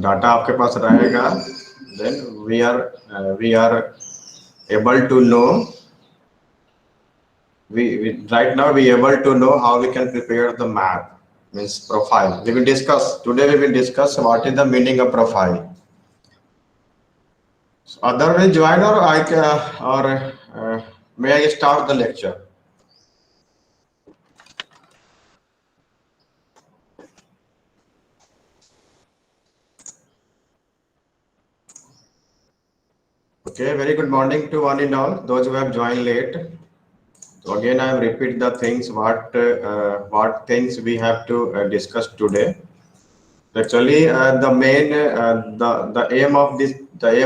Data आपके पास रहेगा, then we are able to know, we right now we able to know how we can prepare the map, means profile. We will discuss today, we will discuss what is the meaning of profile. So other will join, or I can, or may I start the lecture? Okay, very good morning to one and all those who have joined late. So again, I will repeat the things what things we have to discuss today. Actually, the main the aim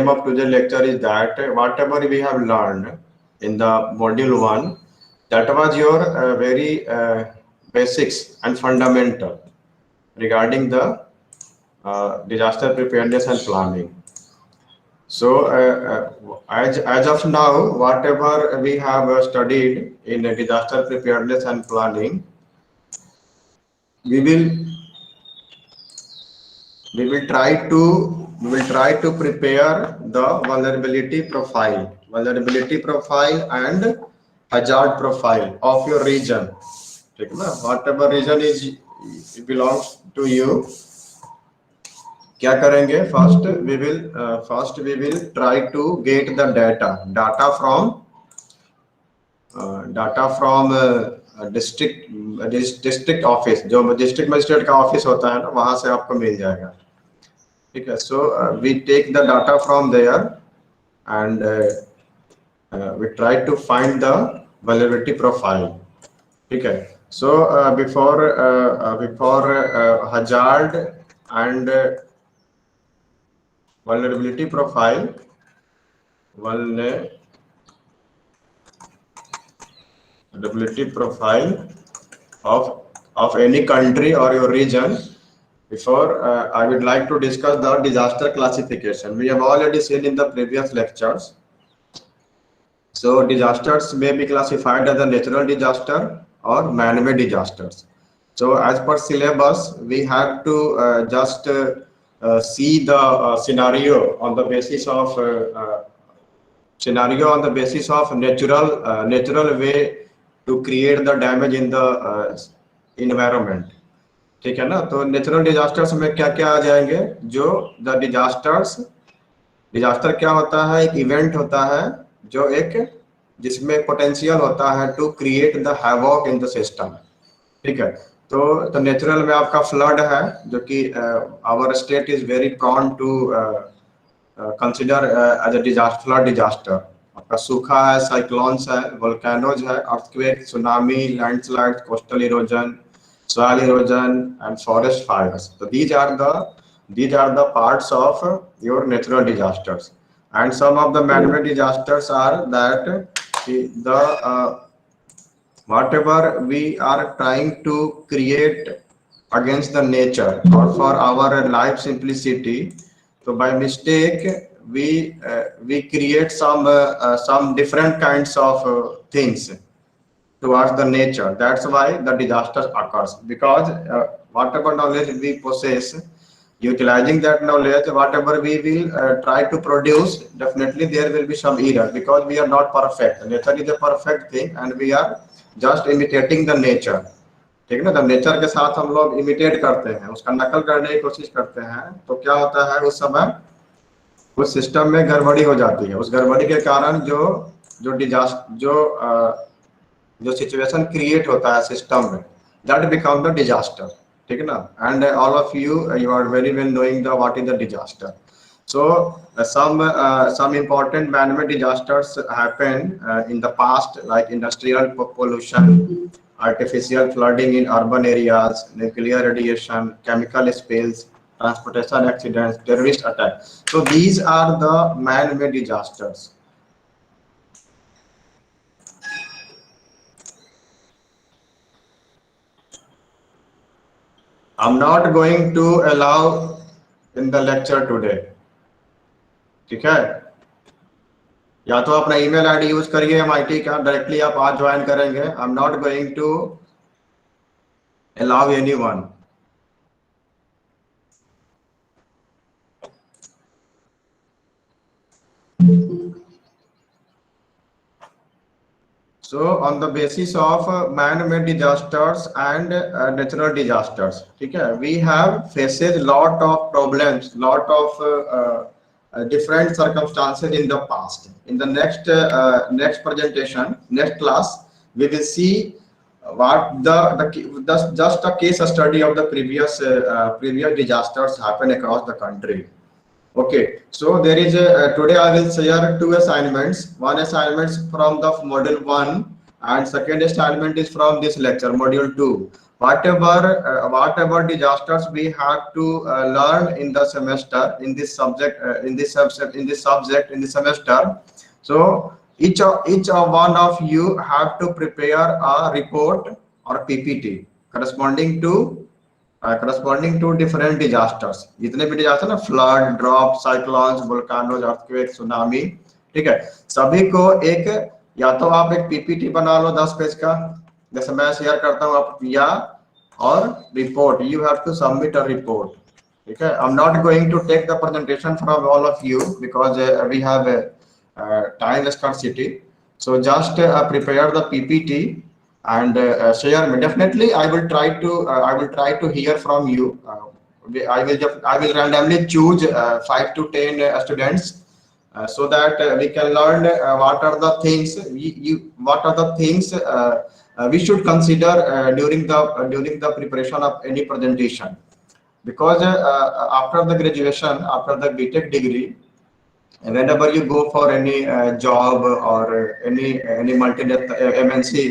of today's lecture is that whatever we have learned in the module 1, that was your very basics and fundamental regarding the disaster preparedness and planning. So as of now, whatever we have studied in disaster preparedness and planning, we will try to prepare the vulnerability profile and hazard profile of your region. ठीक है ना? Whatever region is belongs to you, क्या करेंगे? First we will try to get the data from district office, जो district magistrate का office होता है ना, वहां से आपको मिल जाएगा. ठीक है. So we take the data from there and we try to find the vulnerability profile. ठीक है. So before hazard and vulnerability profile of any country or your region, before I would like to discuss the disaster classification. We have already seen in the previous lectures. So disasters may be classified as a natural disaster or man-made disasters. So as per syllabus, we have to just see the scenario on the basis of natural way to create the damage in the environment. ठीक है ना? तो natural disasters में क्या क्या आ जाएंगे? जो the disaster क्या होता है? एक इवेंट होता है जो जिसमें पोटेंशियल होता है to create the havoc in the system. ठीक है. तो नेचुरल में आपका फ्लड है, जो कि our state is very prone to consider as a disaster, flood disaster. आपका सूखा है, साइक्लोन्स है, वोल्केनोज है, earthquake, tsunami, landslide, coastal erosion, soil erosion and forest fires. So these are the parts of your natural disasters. And some of the man-made disasters are that the whatever we are trying to create against the nature or for our life simplicity, so by mistake we create some different kinds of things towards the nature. That's why the disaster occurs, because whatever knowledge we possess, utilizing that knowledge, whatever we will try to produce, definitely there will be some error, because we are not perfect. Nature is a perfect thing and we are just imitating the nature. ठीक है ना? तो nature के साथ हम लोग imitate करते हैं, उसका नकल करने की कोशिश करते हैं. तो क्या होता है, उस समय उस सिस्टम में गड़बड़ी हो जाती है. उस गड़बड़ी के कारण जो सिचुएशन क्रिएट होता है सिस्टम में, दैट बिकम द डिजास्टर. ठीक है ना? And all of you are very well knowing the what is the disaster. So some important man-made disasters happen in the past, like industrial pollution, artificial flooding in urban areas, nuclear radiation, chemical spills, transportation accidents, terrorist attacks. So these are the man-made disasters. I'm not going to allow in the lecture today. ठीक है? या तो अपना email ID use करिए MIT का, directly आप आज join करेंगे. I am not going to allow anyone. So on the basis of man-made disasters and natural disasters, okay, we have faced lot of problems, lot of different circumstances in the past. In the next presentation, next class, we will see what the just a case study of the previous disasters happen across the country. Okay, so there is a today I will share two assignments. One assignment from the module one, and second assignment is from this lecture, module two. Whatever disasters we have to learn in the semester in this subject in this semester. So each of one of you have to prepare a report or PPT corresponding to different disasters. जितने भी disaster ना, flood, drop, cyclones, volcanoes, earthquake, tsunami, ठीक है, सभी को एक या तो आप एक पीपीटी बना लो 10 पेज का, जैसे मैं शेयर करता हूँ आप, या और report, you have to submit a report, ठीक है. I am not going to take the presentation from all of you because we have time scarcity, so just prepare the PPT and share me. Definitely I will try to hear from you. I will randomly choose 5 to 10 students so that we can learn what are the things we should consider during the preparation of any presentation, because after the graduation, after the BTech degree, whenever you go for any job or any multinational MNC,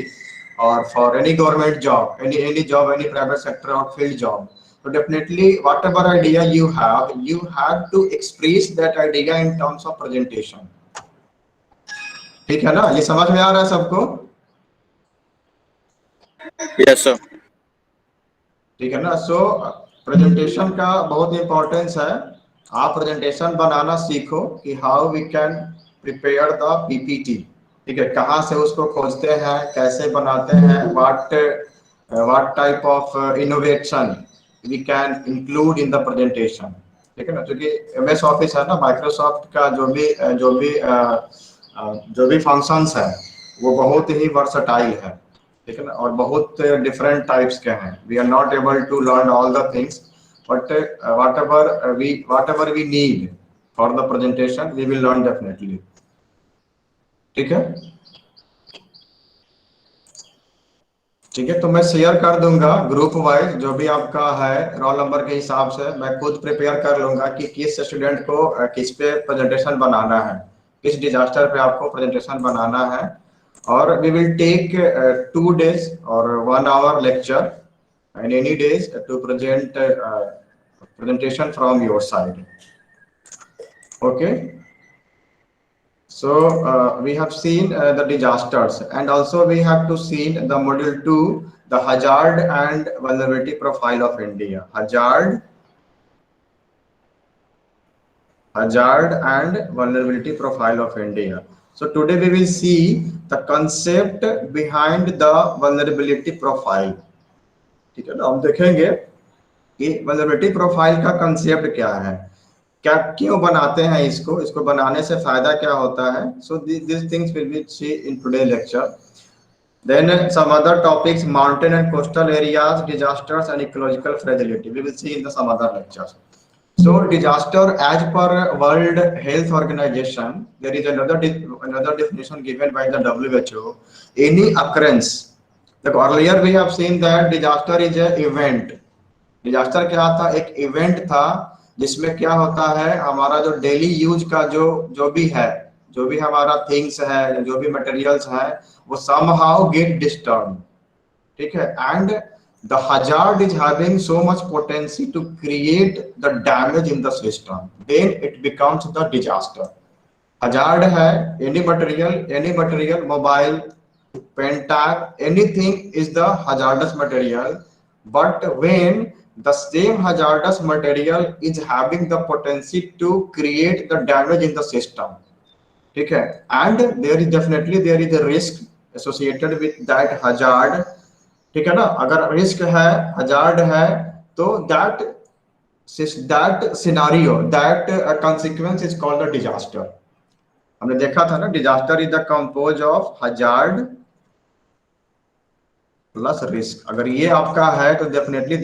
or for any government job, any job, any private sector or field job, so definitely whatever idea you have to express that idea in terms of presentation. ठीक है ना, ये समझ में आ रहा है सबको? Yes, sir. ठीक है ना. सो प्रेजेंटेशन का बहुत इंपॉर्टेंस है. आप प्रेजेंटेशन बनाना सीखो कि how we can prepare the PPT, ठीक है, कहाँ से उसको खोजते हैं, कैसे बनाते हैं, what type of innovation we can include in the presentation, ठीक है ना. क्योंकि एमएस ऑफिस है ना, माइक्रोसॉफ्ट का जो भी फंक्शंस है वो बहुत ही वर्सटाइल है, ठीक है ना, और बहुत डिफरेंट टाइप्स के हैं. We are not able to learn all the things, but whatever we need for the presentation we will learn definitely. ठीक है, ठीक है. तो मैं शेयर कर दूंगा ग्रुप वाइज, जो भी आपका है रोल नंबर के हिसाब से. मैं खुद प्रिपेयर कर लूंगा कि किस स्टूडेंट को किस पे प्रेजेंटेशन बनाना है, किस डिजास्टर पे आपको प्रेजेंटेशन बनाना है. और we will take 2 days or 1 hour lecture and any days to present presentation from your side. Okay, so we have seen the disasters, and also we have to see the module 2, the hazard and vulnerability profile of India. Hazard and vulnerability profile of India. So today we will see the concept behind the vulnerability profile. ठीक है ना, हम देखेंगे कि vulnerability profile का concept क्या है, क्या क्यों बनाते हैं इसको बनाने से फायदा क्या होता है. So these things will be see in today lecture. Then some other topics, mountain and coastal areas, disasters and ecological fragility, we will see in the some other lectures. So disaster, as per World Health Organization, there is another definition given by the WHO. Any occurrence. Like earlier we have seen that disaster is an event. Disaster क्या था, एक event था जिसमें क्या होता है, हमारा जो डेली यूज का जो भी हमारा थिंग्स है, जो भी मटेरियल्स है, वो somehow get disturbed, ठीक है. And the hazard is having so much potency to create the damage in the system, then it becomes the disaster. Hazard है any material, mobile, pen tag, anything is the hazardous material. But when the same hazardous material is having the potency to create the damage in the system, ठीक है, and there is a risk associated with that hazard, ठीक है ना. अगर risk है, hazard है, तो that scenario, that consequence is called a disaster. हमने देखा था ना, disaster is the compose of hazard plus risk. अगर ये आपका है तो definitely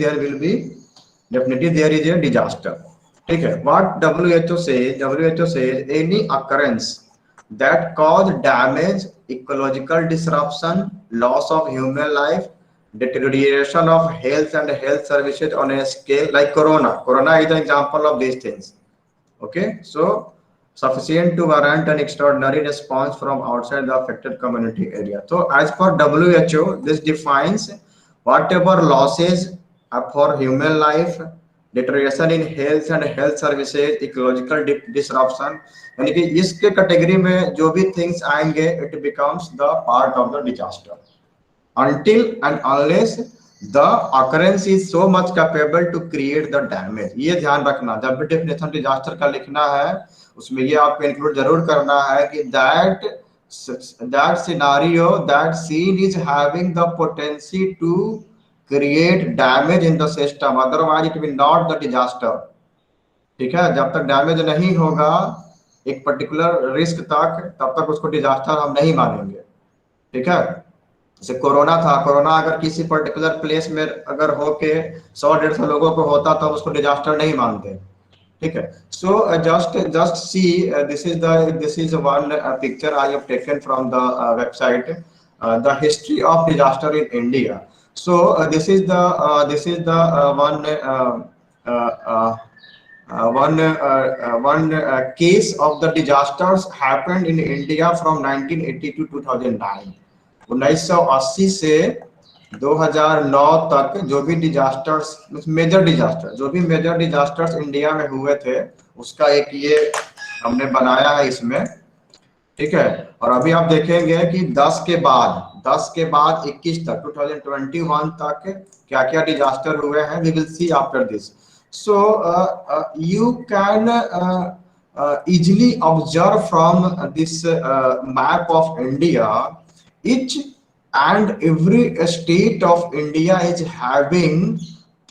there is a disaster. ठीक है, what W H O says any occurrence that cause damage, ecological disruption, loss of human life, deterioration of health and health services on a scale like corona is an example of these things. Okay, so sufficient to warrant an extraordinary response from outside the affected community area. So as per WHO, this defines whatever losses for human life, deterioration in health and health services, ecological disruption, यानी कि इसके category में जो भी things आएंगे, it becomes the part of the disaster until and unless the occurrence is so much capable to create the damage। ये ध्यान रखना, जब भी डेफिनेशन डिजास्टर का लिखना है उसमें ये आपको इंक्लूड जरूर करना है कि that scenario, that scene is having the potency to create damage in the system, otherwise it will not the disaster। ठीक है, जब तक डैमेज नहीं होगा एक पर्टिकुलर रिस्क तक, तब तक उसको डिजास्टर हम नहीं मानेंगे। ठीक है, जैसे कोरोना था, कोरोना अगर किसी पर्टिकुलर प्लेस में अगर होके 100-150 लोगों को होता तो उसको डिजास्टर नहीं मानते। ठीक है, सो just see this is one picture I have taken from the website the history of disaster in India. So this is the one case of the disasters happened in India from 1980 to 2009। 1980 से 2009 तक जो भी disasters, major disasters India में हुए थे उसका एक ये हमने बनाया है इसमें। ठीक है, और अभी आप देखेंगे कि 10 के बाद 21 तक 2021 तक क्या क्या डिजास्टर हुए हैं, we will see after this. So you can easily observe from this map of India, each and every state of India is having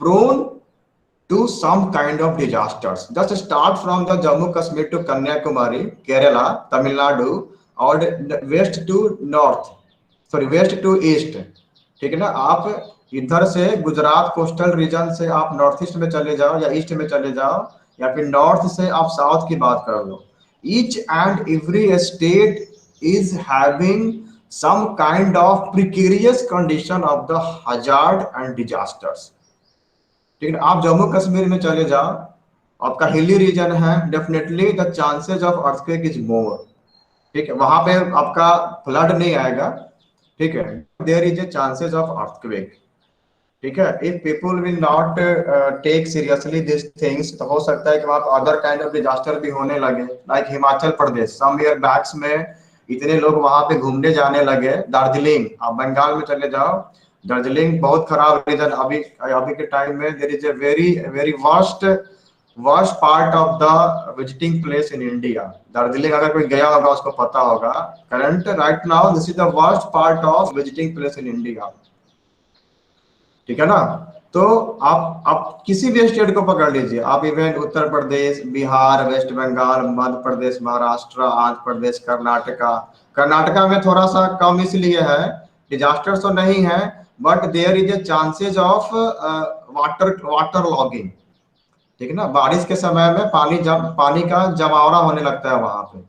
prone to some kind of disasters। Just start from the Jammu Kashmir to Kanyakumari, Kerala, Tamil Nadu, और waste to east. ठीक है ना, आप इधर से Gujarat coastal region से आप north east में चले जाओ या ईस्ट में चले जाओ, या फिर नॉर्थ से आप साउथ की बात कर लो, each and every state is having some kind of precarious condition of the hazard and disasters. ठीक है, आप जम्मू कश्मीर में चले जाओ, आपका हिली रीजन है, definitely the chances of earthquake is more. ठीक है, वहां पे आपका फ्लड नहीं आएगा। ठीक है, there is a chances of earthquake. ठीक है, if people will not take seriously this things, तो हो सकता है कि वहां पर अदर काइंड ऑफ डिजास्टर भी होने लगे, like Himachal Pradesh some year backs में इतने लोग वहां पे घूमने जाने लगे। दार्जिलिंग, आप बंगाल में चले जाओ, दार्जिलिंग बहुत खराब रीजन अभी के टाइम में, there is a very very worst part of the visiting place in India. Darjeeling अगर कोई गया होगा उसको पता होगा, current right now this is the worst part of visiting place in India. ठीक है ना, तो आप किसी भी स्टेट को पकड़ लीजिए, आप इवन उत्तर प्रदेश, बिहार, वेस्ट बंगाल, मध्य प्रदेश, महाराष्ट्र, आंध्र प्रदेश, कर्नाटका में थोड़ा सा कम इसलिए है, डिजास्टर तो नहीं है, but there is a chances of water logging. ठीक है ना, बारिश के समय में पानी का जमावड़ा होने लगता है वहां पे।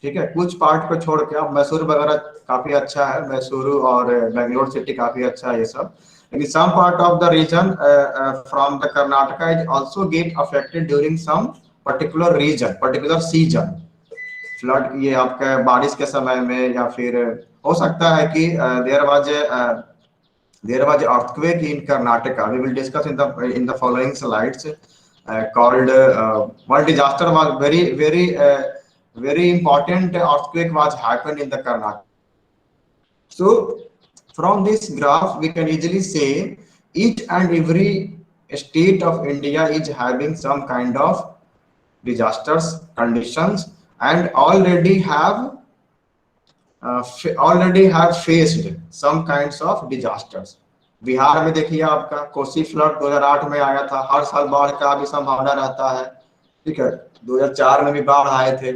ठीक है, कुछ पार्ट को छोड़ के, आप मैसूर वगैरह काफी अच्छा है, मैसूरू और बेंगलोर सिटी काफी अच्छा है ये सब, लेकिन some part of the region from the Karnataka is also get affected during some particular season। Flood ये आपका बारिश के समय में, या फिर हो सकता है कि there was earthquake in Karnataka। We will discuss in the following slides called one disaster was very important earthquake was happened in the Karnataka। So from this graph we can easily say each and every state of India is having some kind of disasters conditions and already have faced some kinds of disasters। Bihar में देखिए आपका Kosi flood 2008 में आया था, हर साल बाढ़ का भी संभावना रहता है। ठीक है, 2004 में भी बाढ़ आए थे।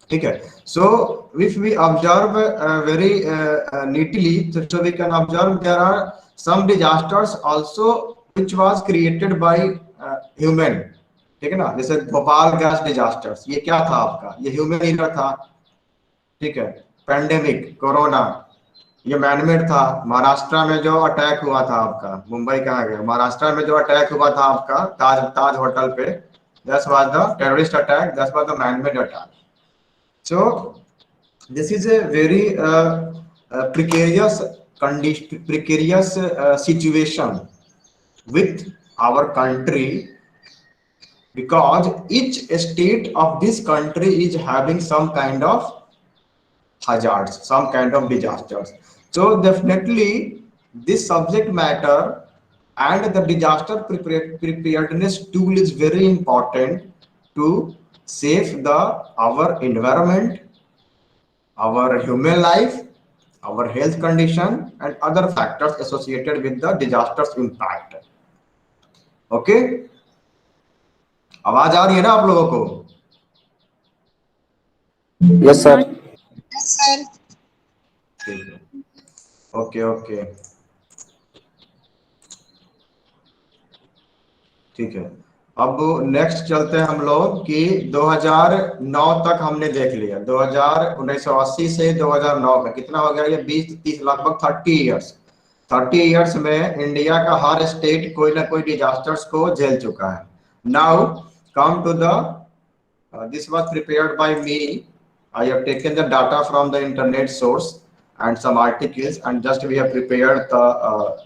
ठीक है. So if we observe very neatly, so we can observe there are some disasters also which was created by human. ठीक है ना, जैसे भोपाल गैस डिजास्टर्स, ये क्या था आपका, ये ह्यूमन एरर था. ठीक है. पेंडेमिक कोरोना, ये मैनमेड था. महाराष्ट्र में जो अटैक हुआ था आपका, मुंबई कहा गया, महाराष्ट्र में जो अटैक हुआ था आपका ताज ताज होटल पे, that was the terrorist attack, that was the manmade attack. So this is a very precarious condition, precarious situation with our country, because each state of this country is having some kind of hazards, some kind of disasters. So definitely this subject matter and the disaster preparedness tool is very important to save the our environment, our human life, our health condition, and other factors associated with the disaster's impact. Okay. आवाज आ रही है ना आप लोगों को? Yes sir. ठीक है. Okay okay. ठीक है. अब नेक्स्ट चलते हैं हम लोग कि 2009 तक हमने देख लिया. 1980 से 2009 का कितना हो गया, ये 20-30 लगभग 30 इयर्स. 30 इयर्स में इंडिया का हर स्टेट कोई ना कोई डिजास्टर्स को झेल चुका है. Now come to the this was prepared by me. I have taken the data from the internet source and some articles, and just we have prepared the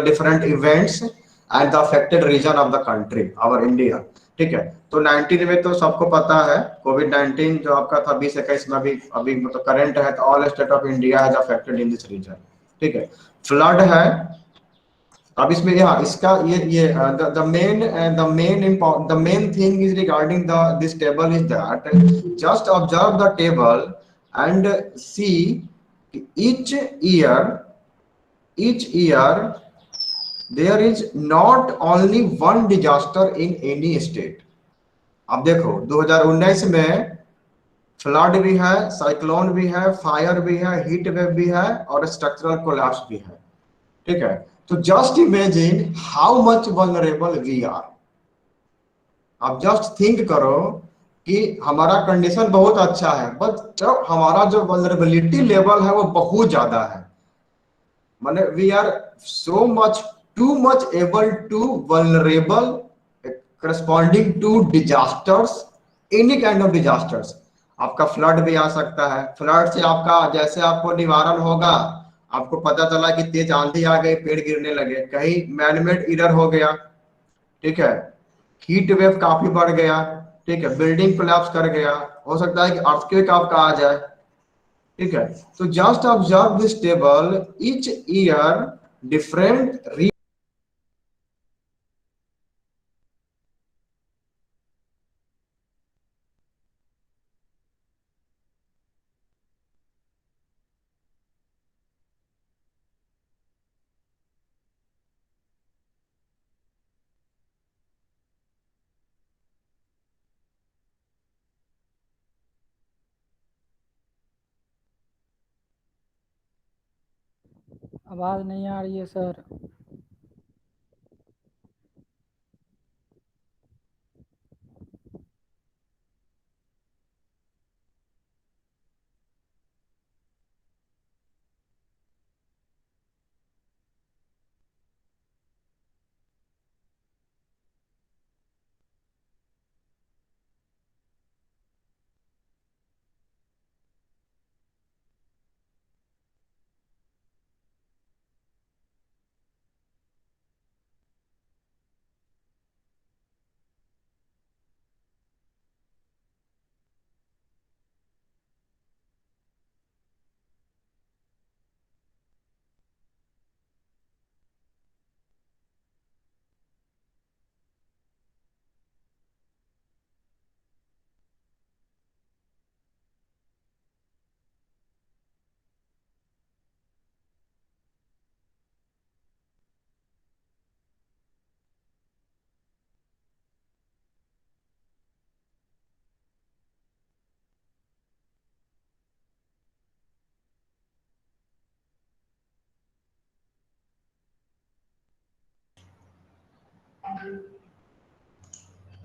different events and the affected region of the country, our India. ठीक है. तो 19 में तो सबको पता है, कोविड-19 जो आपका था 2021 में अभी मतलब करंट है, तो all state of India has affected in this region. ठीक है. फ्लड है. अब इसमें यहाँ इसका ये the main thing is regarding the this table is that just observe the table and see each year each year there is not only one disaster in any state. अब देखो 2019 में फ्लड भी है, साइक्लोन भी है, fire भी है, heat wave भी है और स्ट्रक्चरल कोलैप्स भी है. ठीक है. तो just imagine how much vulnerable we are. आप जस्ट थिंक करो कि हमारा कंडीशन बहुत अच्छा है, बट जब हमारा जो वल्नरेबिलिटी लेवल है वो बहुत ज्यादा है. माने we are so much too much able to vulnerable corresponding to disasters, any kind of disasters. आपका फ्लड भी आ सकता है. फ्लड से आपका जैसे आपको निवारण होगा, आपको पता चला कि तेज आंधी आ गई, पेड़ गिरने लगे, कहीं मैनमेड एरर हो गया. ठीक है. हीट वेव काफी बढ़ गया. ठीक है. बिल्डिंग कोलैप्स कर गया, हो सकता है कि अर्थक्वेक आपका आ जाए. ठीक है. तो just observe this table, each year different. आवाज़ नहीं आ रही है sir.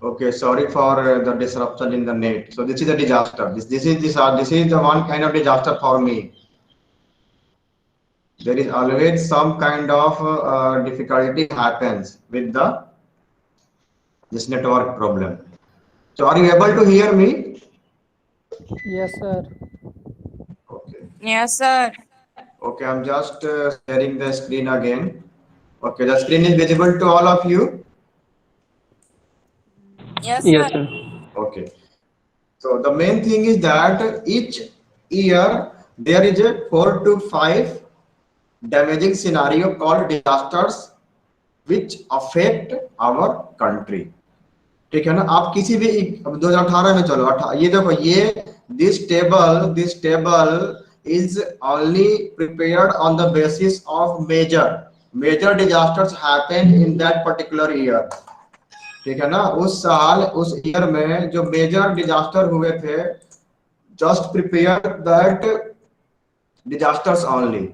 Okay, sorry for the disruption in the net. So this is a disaster. This is the one kind of disaster for me. There is always some kind of difficulty happens with the this network problem. So are you able to hear me? Yes, sir. Okay. Yes, sir. Okay, I'm just sharing the screen again. Okay, the screen is visible to all of you. Yes, Yes, sir. sir. Okay. So the main thing is that each year there is a 4 to 5 damaging scenario called disasters which affect our country. ठीक है ना, आप किसी भी 2018 में चलो, ये देखो, ये this table is only prepared on the basis of major disasters happened in that particular year. ठीक है ना, उस साल उस ईयर में जो मेजर डिजास्टर हुए थे, just prepare that disasters only.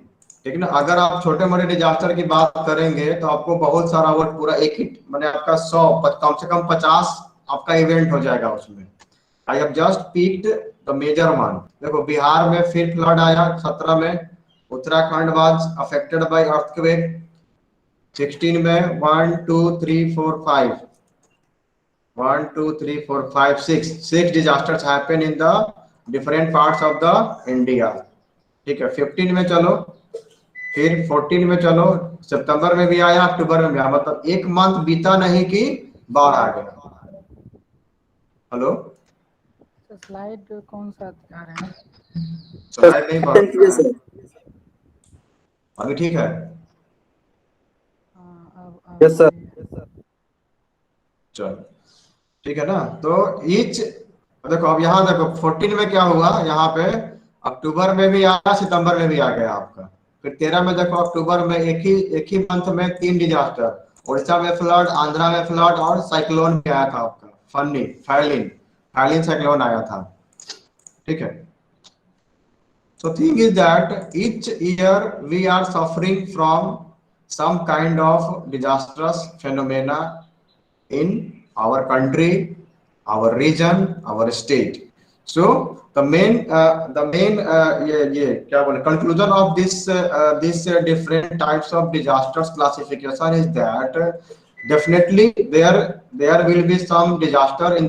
ठीक है ना, अगर आप छोटे मोटे डिजास्टर की बात करेंगे तो आपको बहुत सारा वो पूरा एक ही मैंने आपका 100 कम से कम 50 आपका इवेंट हो जाएगा उसमें। I have just picked the major one. देखो, बिहार में फिर फ्लड आया 17 में, Uttarakhand was affected by earthquake 16 में 1 2 3 4 5 1 2 3 4 5 6 disasters happen in the different parts of the India। ठीक है, 15 में चलो, फिर 14 में चलो, सितंबर में भी आया, अक्टूबर में भी आया, मतलब एक मंथ बीता नहीं कि बाढ़ आ गया। हेलो, तो स्लाइड कौन सा दिखा रहे हैं? स्लाइड नहीं बढ़ रहा है अभी, ठीक है? हाँ, अब Yes, sir. चलो, ठीक है ना। तो ईच देखो, अब यहाँ देखो 14 में क्या हुआ, यहाँ पे अक्टूबर में भी आया, सितंबर में भी आ गया आपका। फिर 13 में देखो, अक्टूबर में एक ही मंथ में 3 डिजास्टर, उड़ीसा में फ्लड, आंध्रा में फ्लड, और साइक्लोन भी आया था आपका, फाइलिन साइक्लोन आया था। ठीक है, so thing is that each year we are suffering from some kind of disastrous phenomena in our country, our region, our state. So the main ये क्या बोले conclusion of this different types of disasters classification is that definitely there will be some disaster in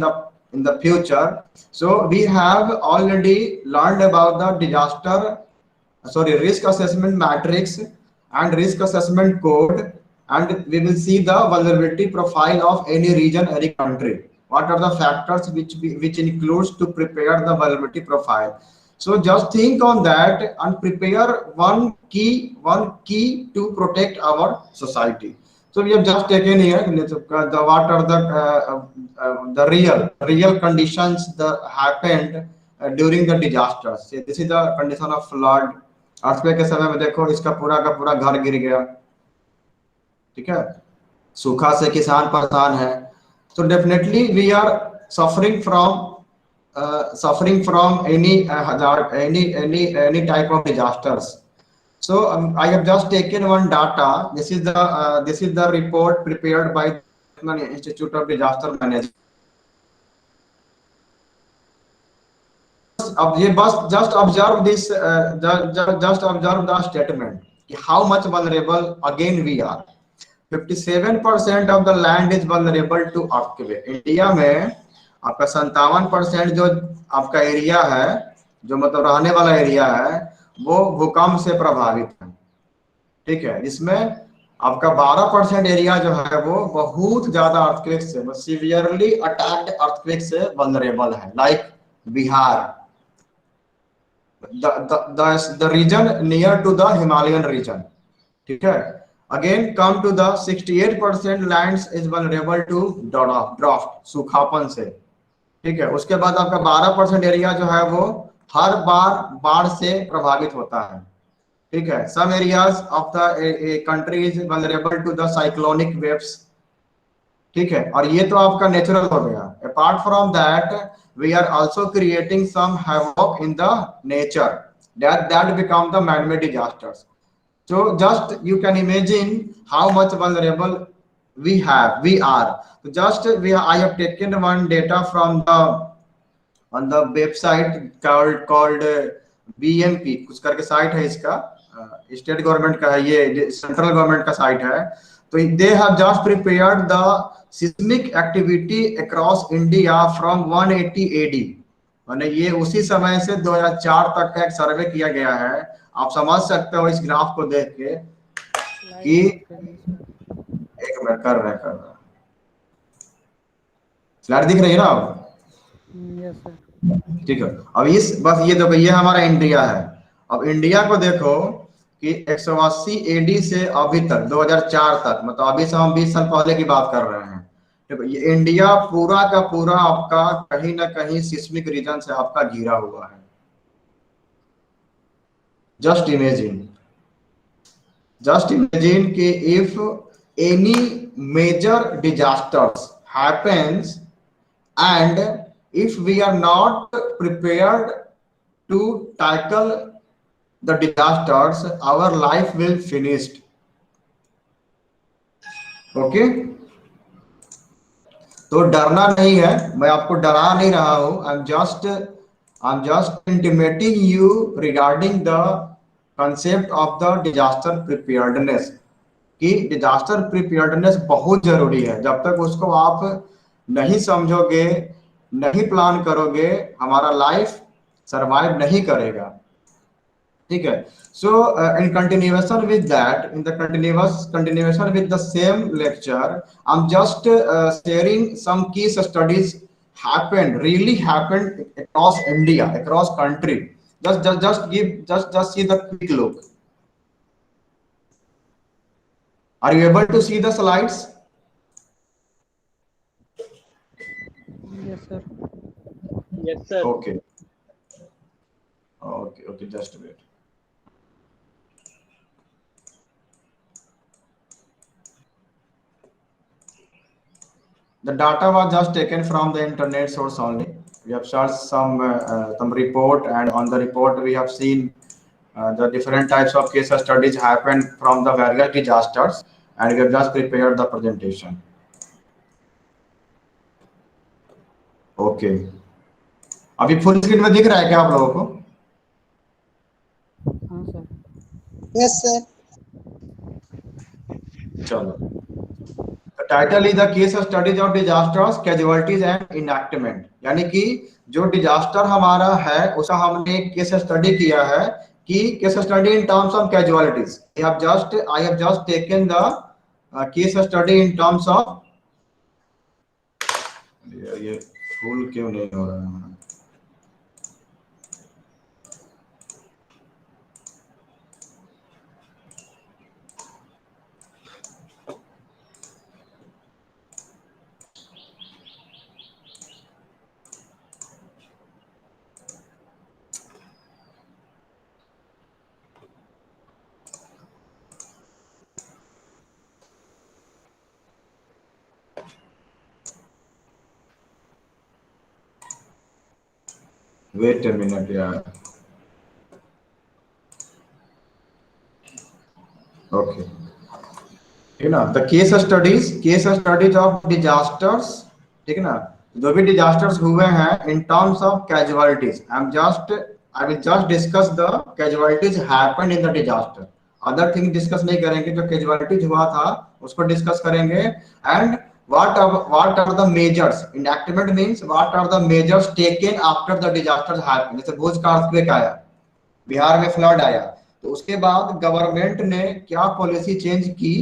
the future. So we have already learned about the risk assessment matrix and risk assessment code, and we will see the vulnerability profile of any region, any country. What are the factors which includes to prepare the vulnerability profile? So just think on that and prepare one key to protect our society. So we have just taken here the what are the real conditions that happened during the disasters. See, this is the condition of flood। Earthquake के समय में देखो, इसका पूरा का पूरा घर गिर गया। ठीक है, सूखा से किसान परेशान है। तो definitely we are suffering from any type of disasters. So I have just taken one data. This is the report prepared by the Institute of Disaster Management. अब ये बस just observe this, just observe the statement कि how much vulnerable again we are। 57% of the land is vulnerable to earthquake। India में आपका 57% जो आपका area है, जो मतलब रहने वाला एरिया है, वो भूकंप से प्रभावित है। ठीक है, इसमें आपका 12% एरिया जो है वो बहुत ज्यादा अर्थक्वेक से, सीवियरली अटैक्ड अर्थक्वेक से वल्नरेबल है, like Bihar, the region near to the Himalayan region। ठीक है, again come to the 68% lands is vulnerable to drought, सूखापन से। ठीक है, उसके बाद आपका 12% एरिया जो है वो हर बार बाढ़ से प्रभावित होता है। ठीक है, some areas of the country is vulnerable to the cyclonic waves। ठीक है, और ये तो आपका नेचुरल हो गया। Apart from that we are also creating some havoc in the nature that become the man-made disasters। So just you can imagine how much vulnerable we are. So just I have taken one data from the on the website called BMP कुछ करके site है इसका, state government का है, ये central government का site है। तो they have just prepared the seismic activity across India from 180 AD, माने ये उसी समय से 2004 तक का एक सर्वे किया गया है। आप समझ सकते हो इस ग्राफ को देख के कि एक मिनट कर रहे स्लाइड दिख रही है ना अब? Yes sir. ठीक है, अब इस बस ये देखो, ये हमारा इंडिया है। अब इंडिया को देखो कि 180 एडी से अभी तक 2004 तक, मतलब अभी से हम 20 साल पहले की बात कर रहे हैं। देखो ये इंडिया पूरा का पूरा आपका कहीं ना कहीं सिस्मिक रीजन से आपका घिरा हुआ है। जस्ट इमेजिन कि if any major disasters happens and if we are not prepared to tackle the disasters, our life will finished. Okay, तो डरना नहीं है, मैं आपको डरा नहीं रहा हूं। I'm just intimating you regarding the concept of the disaster preparedness, कि डिजास्टर प्रिपेयर्डनेस बहुत जरूरी है। जब तक उसको आप नहीं समझोगे, नहीं प्लान करोगे, हमारा लाइफ सरवाइव नहीं करेगा। ठीक है, so in continuation with that, in the continuation with the same lecture, I am just sharing some case studies really happened across India, across country. Just see the quick look. Are you able to see the slides? Yes sir. Yes sir. Okay, just wait. The data was just taken from the internet source only. We have searched some report, and on the report we have seen the different types of case studies happen from the various disasters, and we have just prepared the presentation. Okay, अभी full screen में दिख रहा है क्या आप लोगों को? हाँ सर। Yes sir. चलो, the title is the case studies of disasters, casualties and enactment, यानी कि जो डिजास्टर हमारा है उसका हमने एक केस स्टडी किया है कि case study in terms of casualties. I have just taken the case study in terms of, ये फुल क्यों नहीं हो रहा है? Wait a minute, यार। Okay, ठीक है ना, the case studies of disasters, ठीक है ना, जो भी डिजास्टर्स हुए हैं in terms of casualties. I will just discuss the casualties happened in the disaster. Other thing discuss नहीं करेंगे, जो कैजुअलिटीज हुआ था उसको डिस्कस करेंगे। And what are the measures, enactment means what are the measures taken after the disasters happen। जैसे भुज का earthquake आया, बिहार में फ्लड आया, तो उसके बाद गवर्नमेंट ने क्या पॉलिसी चेंज की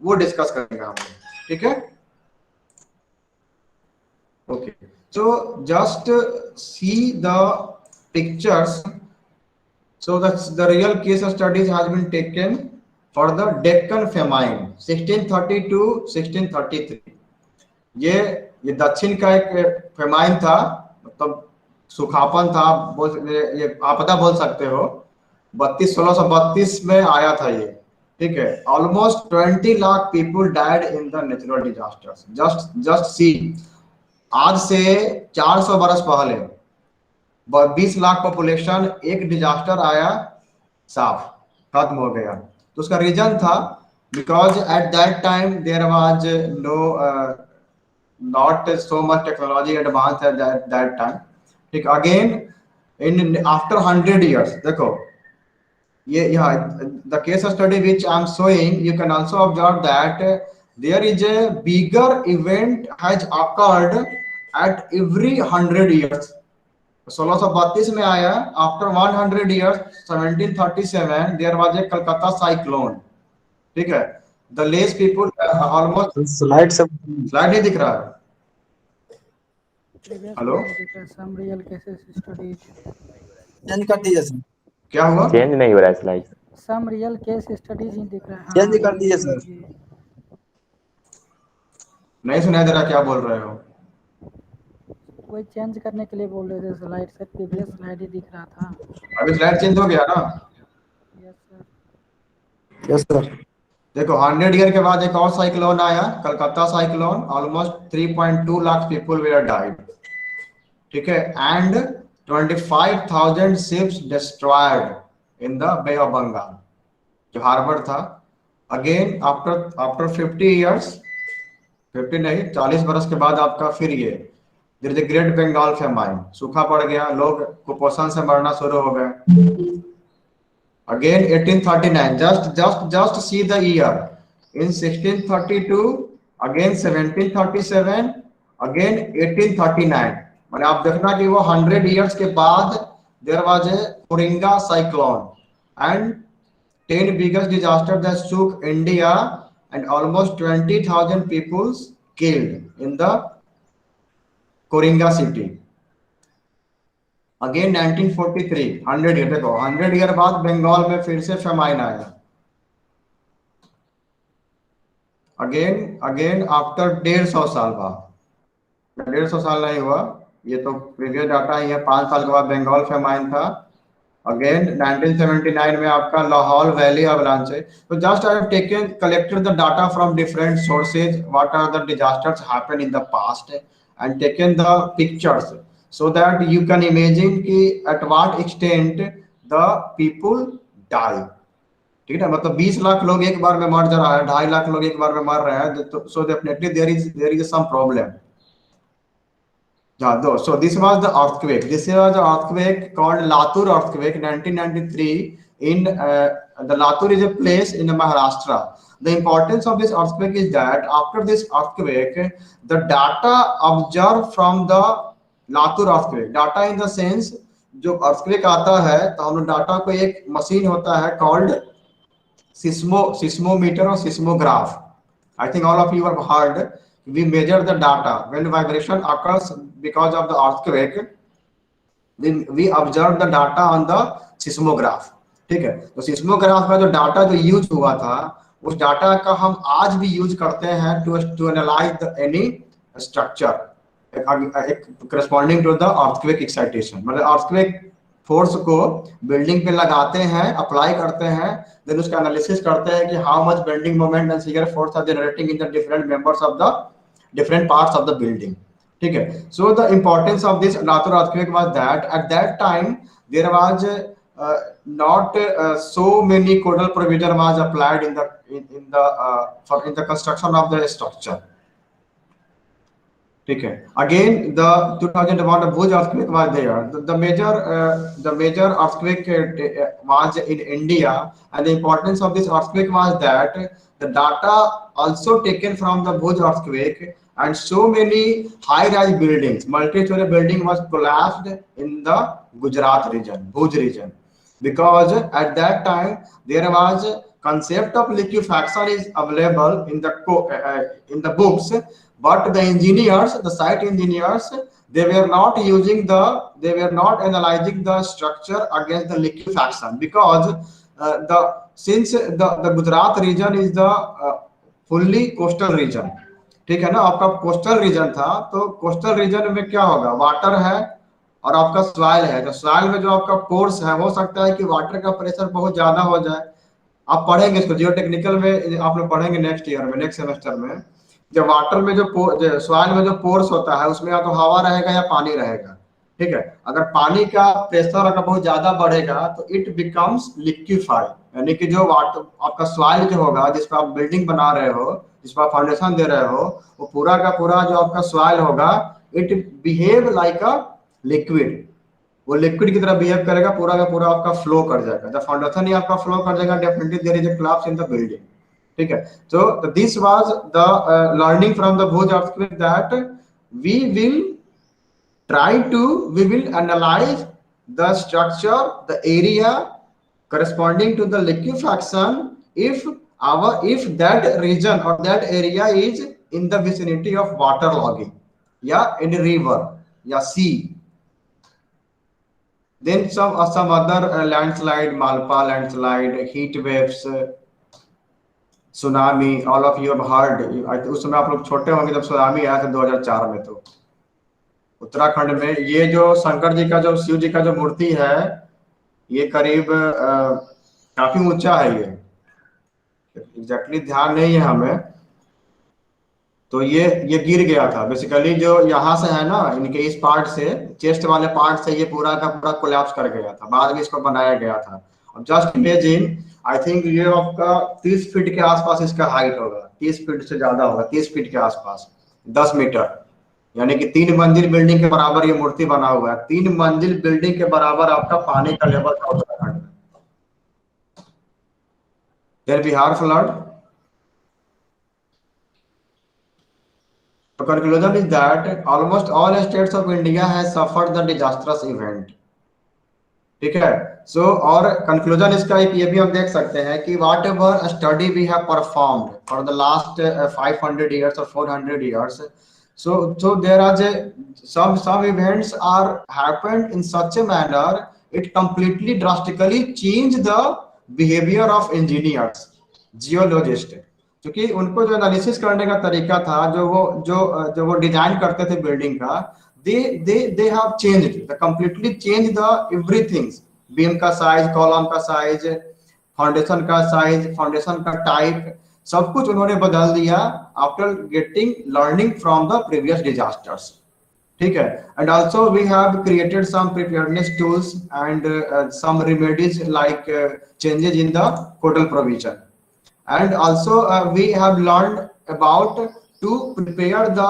वो डिस्कस करेंगे हम, ठीक है? Okay, so just see the pictures. So the real case studies has been taken for the Deccan famine 1630 to 1633। ये दक्षिण का एक फेमाइन था, मतलब सुखापन था, ये आपदा बोल सकते हो। 1632 में आया था ये, ठीक है। Almost 20 lakh people died in the natural disasters. Just see, आज से 400 बरस पहले 20 लाख पॉपुलेशन, एक डिजास्टर आया, साफ खत्म हो गया। तो उसका रीजन था because at that time there was no not so much technology advanced at that time. ठीक, again in after 100 years देखो ये yeah, the case study which I am showing, you can also observe that there is a bigger event has occurred at every 100 years. 1632 में आया, after 100 years 1737 there was a Calcutta cyclone. ठीक है, the less people almost slide सब slide नहीं दिख रहा है. Previous hello? Some real cases studies, change कर दीजिए सर, क्या हुआ? चेंज नहीं हो रहा है slide. Some real case studies ही दिख रहा है। चेंज कर दीजिए सर। नहीं सुनाई दे रहा, क्या बोल रहे हो? वही चेंज करने के लिए बोल रहे थे स्लाइड सर, प्रीवियस स्लाइड ही दिख रहा था। अभी स्लाइड चेंज हो गया ना? Yes sir. Yes sir. देखो 100 ईयर के बाद एक और साइक्लोन आया, Calcutta cyclone, almost 3.2 lakh people were died. ठीक है, and 25,000 ships destroyed in the bay of Bengal, जो हार्बर था. अगेन आफ्टर 50 इयर्स, 50 नहीं 40 बरस के बाद आपका फिर ये there is a great Bengal famine, सूखा पड़ गया, लोग कुपोषण से मरना शुरू हो गए. Again 1839, just see the year. In 1632, again 1737, again 1839. माने आप देखना कि वो 100 years के बाद there was a Kuringa cyclone and 10 biggest disaster that shook India and almost 20,000 people killed in the Kuringa city. Again 1943, 100 year, देखो 100 ईयर बाद बंगाल में फिर से फेमाइन आया. अगेन आफ्टर 150 साल बाद, 150 साल नहीं हुआ, ये तो प्रीवियस डाटा ही है, 5 साल के बाद बंगाल फेमाइन था. अगेन 1979 में आपका लाहौल वैली अवलांच है. तो just I have taken collected the data from different sources, what are the disasters happened in the past and taken the pictures, so that you can imagine कि at what extent the people die. ठीक है, मतलब 20 लाख लोग एक बार में मर जा रहा है, 2.5 लाख लोग एक बार में मर रहे हैं, तो so definitely there is some problem. Yeah, so this was the earthquake. This was the earthquake called Latur earthquake, 1993 in the Latur is a place in Maharashtra. The importance of this earthquake is that after this earthquake, the data observed from the Latur earthquake, data in the sense जो earthquake आता है तो हम लोग data को, एक machine होता है कॉल्ड सिस्मोमीटर और seismograph. I think all of you have heard, we measure the data when vibration occurs because of the earthquake, we observe the data on the seismograph. ठीक है, तो सिस्मोग्राफ का जो डाटा जो use हुआ था, उस डाटा का हम आज भी यूज करते हैं to analyze any structure corresponding to the earthquake excitation. मतलब earthquake फोर्स को बिल्डिंग पे लगाते हैं, अप्लाई करते हैं, देन उसका एनालिसिस करते हैं कि how much bending moment and shear force are generating in the different members of the different parts of the building. ठीक है, so the importance of this Latur earthquake was that at that time there was not so many codal provision was applied in the construction of the structure. ठीक है, again the 2001 Bhuj earthquake was there. The major earthquake was in India, and the importance of this earthquake was that the data also taken from the Bhuj earthquake, and so many high-rise buildings, multi-story building was collapsed in the Gujarat region, Bhuj region, because at that time there was concept of liquefaction is available in the books. But the engineers, the site engineers, they were not analyzing the structure against the liquefaction, because since the Gujarat region is the fully coastal region. ठीक है ना, आपका coastal region था, तो coastal region में क्या होगा, water है और आपका सॉइल है. तो सॉइल में जो आपका पोर्स है, हो सकता है कि वाटर का प्रेशर बहुत ज्यादा हो जाए. आप पढ़ेंगे इसको जियो टेक्निकल में, आप लोग पढ़ेंगे नेक्स्ट ईयर में, नेक्स्ट सेमेस्टर में. जब वाटर में जो सॉइल में जो पोर्स होता है, उसमें या तो हवा रहेगा या पानी रहेगा. ठीक है, अगर पानी का प्रेशर अगर बहुत ज्यादा बढ़ेगा तो इट बिकम्स लिक्विफाइड, यानी कि जो वाटर आपका सॉइल जो होगा जिस पर आप बिल्डिंग बना रहे हो, जिस पर आप फाउंडेशन दे रहे हो, वो पूरा का पूरा जो आपका सॉइल होगा it behave like a liquid. वो लिक्विड की तरह बिहेव करेगा, पूरा का पूरा आपका फ्लो कर जाएगा। जब फाउंडेशन ही आपका फ्लो कर जाएगा, definitely there is a collapse in the building. ठीक है, तो this was the learning from the Bhuj earthquake that we will we will analyze the structure, the area corresponding to the liquefaction if that region or that area is in the vicinity of water logging या in a river या sea. Then some other landslide, Malpa landslide, heat waves, tsunami, all of you have heard. उस समय आप लोग छोटे होंगे जब tsunami आया था 2004 में। तो उत्तराखंड में ये जो शंकर जी का, जो शिव जी का जो मूर्ति है, ये करीब काफी ऊंचा है। ये एग्जैक्टली ध्यान नहीं है हमें। तो ये गिर गया था बेसिकली, जो यहाँ से है ना, इनके इस पार्ट से, चेस्ट वाले पार्ट से ये पूरा का पूरा कोलैप्स कर गया था। बाद में इसको बनाया गया था। अब जस्ट इमेजिन, आई थिंक ये आपका 30 फीट के आसपास इसका हाइट होगा, 30 फीट से ज्यादा होगा, 30 फीट के आसपास, 10 मीटर, यानी कि 3 मंजिल बिल्डिंग के बराबर ये मूर्ति बना हुआ है। 3 मंजिल बिल्डिंग के बराबर आपका पानी का लेवल था उत्तराखंड में। Then Bihar flood. The conclusion is that almost all states of India has suffered the disastrous event. ठीक है, सो और कंक्लूजन इसका एक ये भी हम देख सकते हैं कि whatever study we have performed for the last 500 years or 400 years, so there are some events are happened in such a manner it completely drastically changed the behavior of engineers, geologists, क्योंकि उनको जो analysis करने का तरीका था, जो वो design करते थे बिल्डिंग का, they have changed, they completely changed the everything, beam का साइज, कॉलम का साइज, फाउंडेशन का साइज, फाउंडेशन का टाइप, सब कुछ उन्होंने बदल दिया after getting learning from the previous disasters. ठीक है, and also we have created some preparedness tools and some remedies like changes in the codal provision, and also we have learned about to prepare the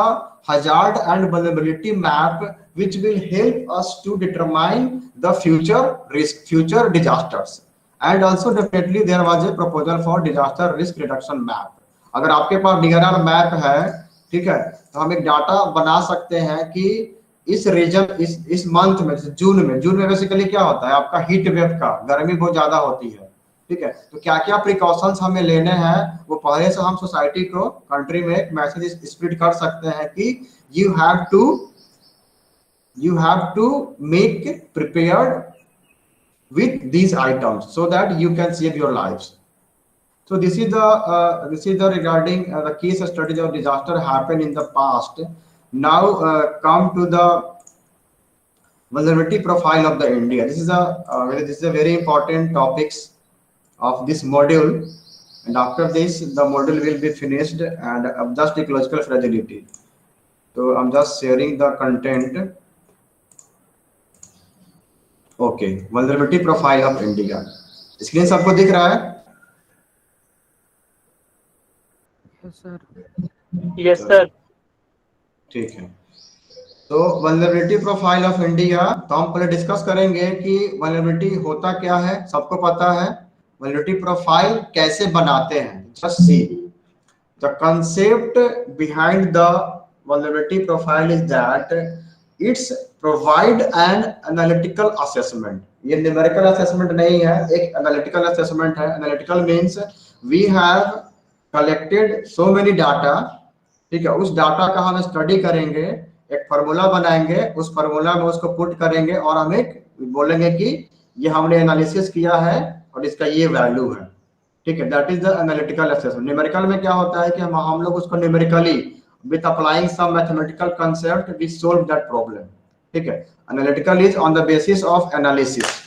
hazard and vulnerability map which will help us to determine the future risk, future disasters, and also definitely there was a proposal for disaster risk reduction map. अगर आपके पास DRR map है, ठीक है, तो हम एक data बना सकते हैं कि इस रीजन, इस मंथ में, जून में बेसिकली क्या होता है, आपका हीट वेव का, गर्मी बहुत ज्यादा होती है। ठीक है, तो क्या क्या प्रिकॉशंस हमें लेने हैं, वो पहले से हम सोसाइटी को, कंट्री में एक मैसेज स्प्रेड कर सकते हैं कि you have to make prepared with these items so that you can save your lives. So this is the regarding the case studies of disaster happened in the past. Now come to the vulnerability profile of the India. This is a very important topics of this module, and after this the module will be finished, and just ecological fragility. So I'm just sharing the content. Okay, vulnerability profile of India. Screen सबको दिख रहा है? Yes sir. Yes, sir. ठीक है, तो vulnerability profile of India, तो हम पहले डिस्कस करेंगे कि वल्नरेबिलिटी होता क्या है, सबको पता है। वल्नरेबिलिटी प्रोफाइल कैसे बनाते हैं, just see the concept behind the vulnerability profile is that it's provide an analytical assessment. ये न्यूमेरिकल असेसमेंट नहीं है, एक एनालिटिकल असेसमेंट है। Analytical means we have collected so many data, ठीक है, उस डाटा का हम स्टडी करेंगे, एक फार्मूला बनाएंगे, उस फार्मूला में उसको पुट करेंगे और हम एक बोलेंगे कि ये हमने एनालिसिस किया है और इसका ये वैल्यू है। ठीक है, that is the analytical assessment. Numerical में क्या होता है कि हम लोग उसको numerically with applying some mathematical concept we solve that problem. ठीक है, analytical is on the basis of analysis.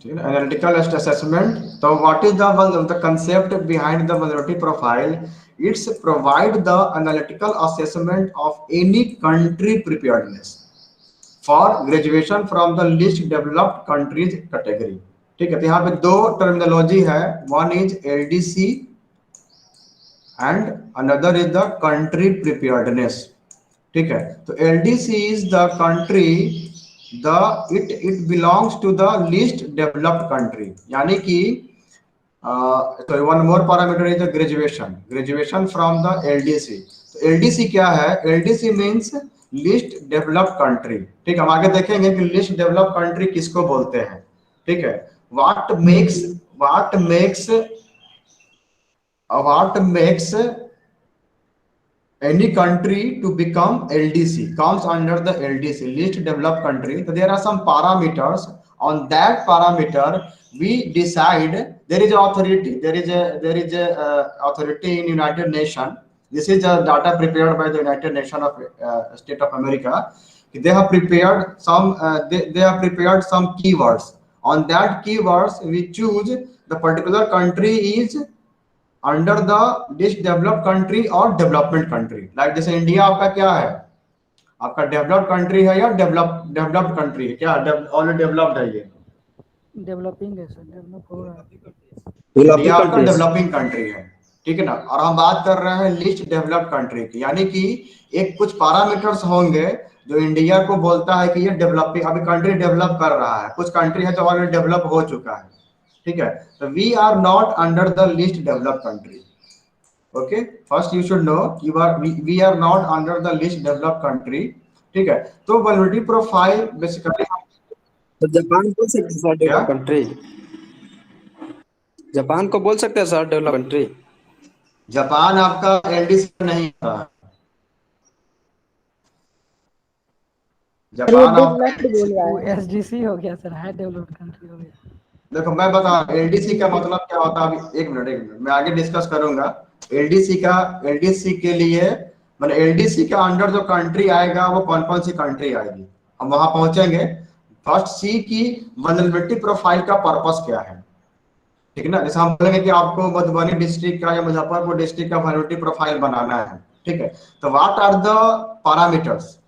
Analytical assessment. So what is the concept behind the vulnerability profile? It's provide the analytical assessment of any country preparedness for graduation from the least developed countries category. ठीक है, तो यहाँ पे दो terminology है, one is LDC and another is the country preparedness. ठीक है, तो LDC is the country, it belongs to the least developed country, यानी कि sorry, one more parameter is the graduation from the LDC. तो LDC क्या है? LDC means least developed country. ठीक है, हम आगे देखेंगे कि least developed country किसको बोलते हैं. ठीक है, what makes any country to become LDC comes under the LDC, least developed country. So there are some parameters. On that parameter, we decide. There is authority. There is a authority in United Nations. This is the data prepared by the United Nations of State of America. They have prepared some. They have prepared some keywords. On that keywords, we choose the particular country is under the least developed country और development country. Like जैसे India आपका क्या है? आपका developed country है या developed country है? क्या ऑलरेडी डेवलप्ड है? ये डेवलपिंग है सर, डेवलप हो रहा है. इंडिया आपका डेवलपिंग कंट्री है. ठीक है ना, और हम बात कर रहे हैं लीस्ट डेवलप्ड कंट्री की, यानी कि एक कुछ पैरामीटर्स होंगे जो इंडिया को बोलता है कि ये डेवलपिंग, अभी कंट्री डेवलप कर रहा है. कुछ कंट्री है जो ऑलरेडी डेवलप हो चुका है. ठीक है, तो we are not under the least developed country. Okay, first you should know we are not under the least developed country. ठीक है, तो वल्नरेबिलिटी प्रोफाइल बेसिकली तो जापान बोल सकते हैं सर डेवलप कंट्री. जापान को बोल सकते हैं सर डेवलप कंट्री. जापान आपका LDC नहीं था. जापान आपका SDC हो गया सर, है डेवलप्ड कंट्री हो गया. देखो मैं बता, LDC का मतलब क्या होता है? अभी एक मिनट मैं आगे डिस्कस करूंगा. LDC के लिए मतलब LDC के अंडर जो कंट्री आएगा वो कौन कौन सी कंट्री आएगी, हम वहां पहुंचेंगे. फर्स्ट सी की वल्नरेबिलिटी प्रोफाइल का पर्पस क्या है. ठीक है ना, जैसे हम बोलेंगे कि आपको मधुबनी डिस्ट्रिक्ट का या मुजफ्फरपुर डिस्ट्रिक्ट का वल्नरेबिलिटी प्रोफाइल बनाना है. ठीक है, तो what are the parameters,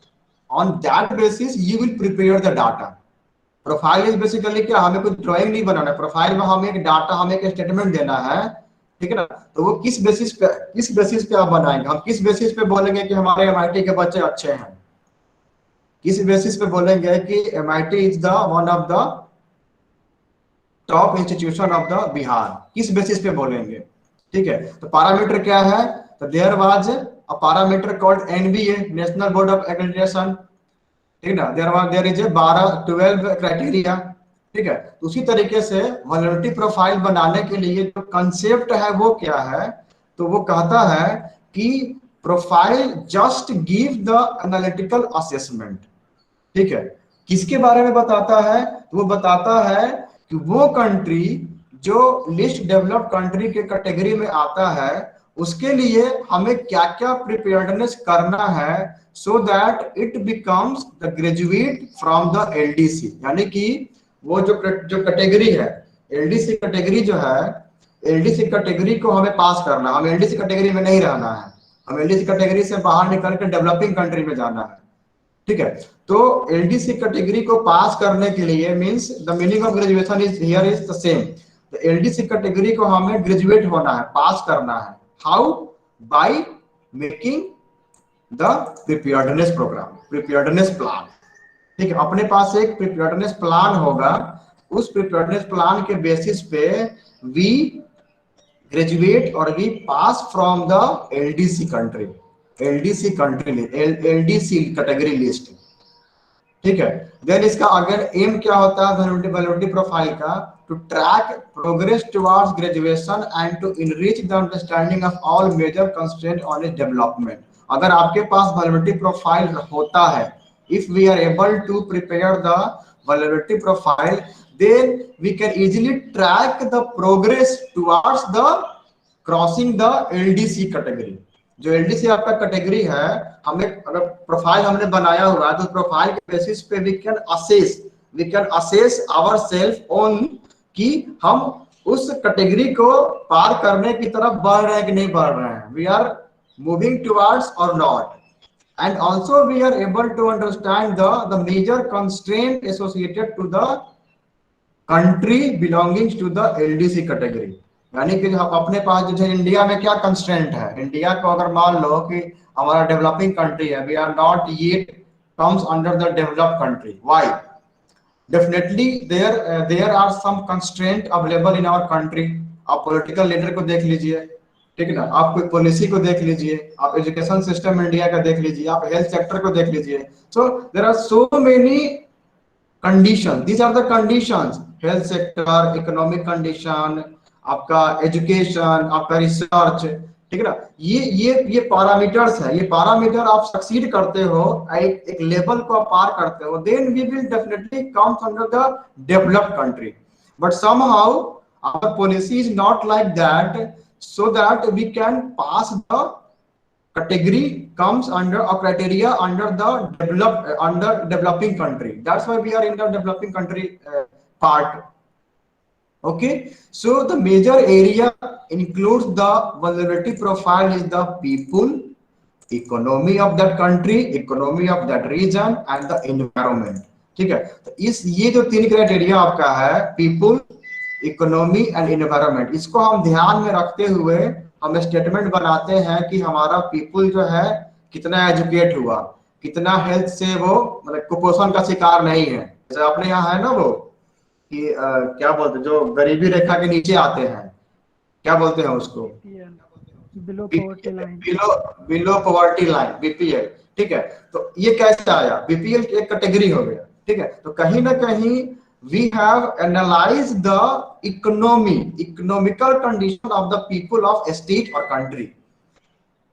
on that basis you will prepare the data. Profile is basically क्या, हमें कुछ ड्राइंग नहीं बनाना है. प्रोफाइल में हमें एक डाटा, हमें एक स्टेटमेंट देना है. ठीक है ना, तो वो किस बेसिस पे आप बनाएंगे. हम किस बेसिस पे बोलेंगे कि हमारे MIT के बच्चे अच्छे हैं? किस बेसिस पे बोलेंगे कि MIT is the one of the top institution of the Bihar? किस बेसिस पे बोलेंगे? ठीक है, तो पैरामीटर क्या है? तो there was a parameter called NBA, national board of accreditation. ठीक है ना, देयर इज 12 क्राइटेरिया. ठीक है, तो उसी तरीके से वल्नरेबिलिटी प्रोफाइल बनाने के लिए जो कंसेप्ट है वो क्या है? तो वो कहता है कि profile just give the analytical assessment. ठीक है, किसके बारे में बताता है? तो वो बताता है कि वो कंट्री जो लिस्ट डेवलप्ड कंट्री के कैटेगरी में आता है उसके लिए हमें क्या क्या प्रिपेयर्डनेस करना है, so that it becomes the graduate from the LDC. यानी कि वो जो कैटेगरी है, LDC कैटेगरी जो है, LDC कैटेगरी को हमें पास करना. हम LDC कैटेगरी में नहीं रहना है, हम LDC कैटेगरी से बाहर निकल के डेवलपिंग कंट्री में जाना है. ठीक है, तो LDC कैटेगरी को पास करने के लिए means the meaning of graduation is here is the same. तो LDC कैटेगरी को हमें ग्रेजुएट होना है, पास करना है. How? By making the preparedness program, preparedness plan. ठीक है, अपने पास एक प्रिपेयर्डनेस प्लान होगा. उस प्रिपेयर्डनेस प्लान के बेसिस पे वी ग्रेजुएट और we pass from the LDC country, LDC category list. ठीक है, देन इसका अगर एम क्या होता है वल्नरेबिलिटी प्रोफाइल का? To track progress towards graduation and to enrich the understanding of all major constraint on its development. अगर आपके पास वल्नरेबिलिटी प्रोफाइल होता है, if we are able to prepare the vulnerability profile, then we can easily track the progress towards the crossing the LDC category. जो LDC आपका category है, हमें अगर profile हमने बनाया हुआ है तो प्रोफाइल के बेसिस पे we can assess ourselves on कि हम उस कैटेगरी को पार करने की तरफ बढ़ रहे हैं कि नहीं बढ़ रहे हैं, वी आर मूविंग टुवर्ड्स और not, and also we are able to understand the major constraint associated to the country belonging to the LDC category। यानी कि हम अपने पास जो है इंडिया में क्या कंस्ट्रेंट है, इंडिया को अगर मान लो कि हमारा डेवलपिंग कंट्री है, we are not yet comes under the developed country, why? Definitely there are some constraint available in our country. आप पॉलिटिकल लीडर को देख लीजिए, ठीक है ना, आप कोई पॉलिसी को देख लीजिए, आप एजुकेशन सिस्टम इंडिया का देख लीजिए, आप हेल्थ सेक्टर को देख लीजिए। So there are so many condition, these are the conditions, health sector, economic condition, आपका एजुकेशन, आपका रिसर्च, ठीक है ना, ये पैरामीटर्स है। ये पैरामीटर आप सक्सीड करते हो, एक लेवल को आप पार करते हो, then we will definitely come under the developed country. But somehow our policy is not like that, so that we can pass the category comes under a criteria under the under developing country. That's why we are in the developing country part. Okay, so the major area includes the vulnerability profile is the people, economy of that country, economy of that region and the environment। ठीक है, तो इस ये जो 3 criteria आपका है, people, economy and environment, इसको हम ध्यान में रखते हुए हम स्टेटमेंट बनाते हैं कि हमारा पीपुल जो है कितना एजुकेट हुआ, कितना हेल्थ से वो मतलब कुपोषण का शिकार नहीं है। जैसे अपने यहाँ है ना वो कि क्या बोलते हैं, जो गरीबी रेखा के नीचे आते हैं, क्या बोलते हैं उसको, below poverty line, below poverty line, BPL. ठीक है, तो ये कैसे आया, बीपीएल की एक कैटेगरी हो गया। ठीक है, तो कहीं ना कहीं we have analyzed the economical condition of the people of a state or country।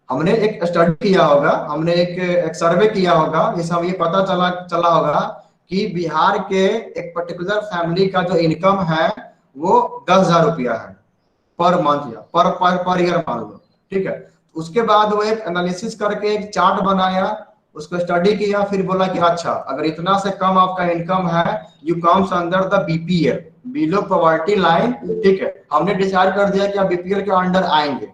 हमने एक स्टडी किया होगा, हमने एक सर्वे किया होगा, जिससे हमें ये पता चला होगा कि बिहार के एक पर्टिकुलर फैमिली का जो इनकम है वो 10,000 रुपया है पर मंथ या पर ईयर मान लो। ठीक है, उसके बाद वो एक एनालिसिस करके एक चार्ट बनाया, उसको स्टडी किया, फिर बोला कि अच्छा अगर इतना से कम आपका इनकम है, you comes under the BPL, below poverty line. ठीक है, हमने डिसाइड कर दिया कि आप बीपीएल के अंडर आएंगे।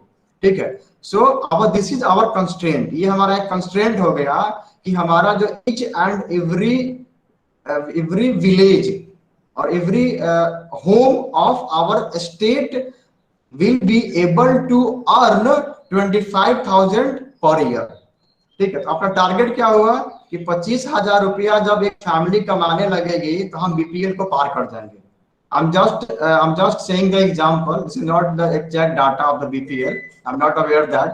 ठीक है, सो अब दिस इज आवर कंस्ट्रेंट, ये हमारा एक कंस्ट्रेंट हो गया कि हमारा जो ईच एंड एवरी विलेज और every home of our state will be able to earn 25,000 per year. ठीक है, तो अपना टारगेट क्या हुआ कि 25,000 रुपया जब एक फैमिली कमाने लगेगी तो हम बीपीएल को पार कर जाएंगे। I'm just saying the example, this is not the exact data of the BPL, I'm not aware that।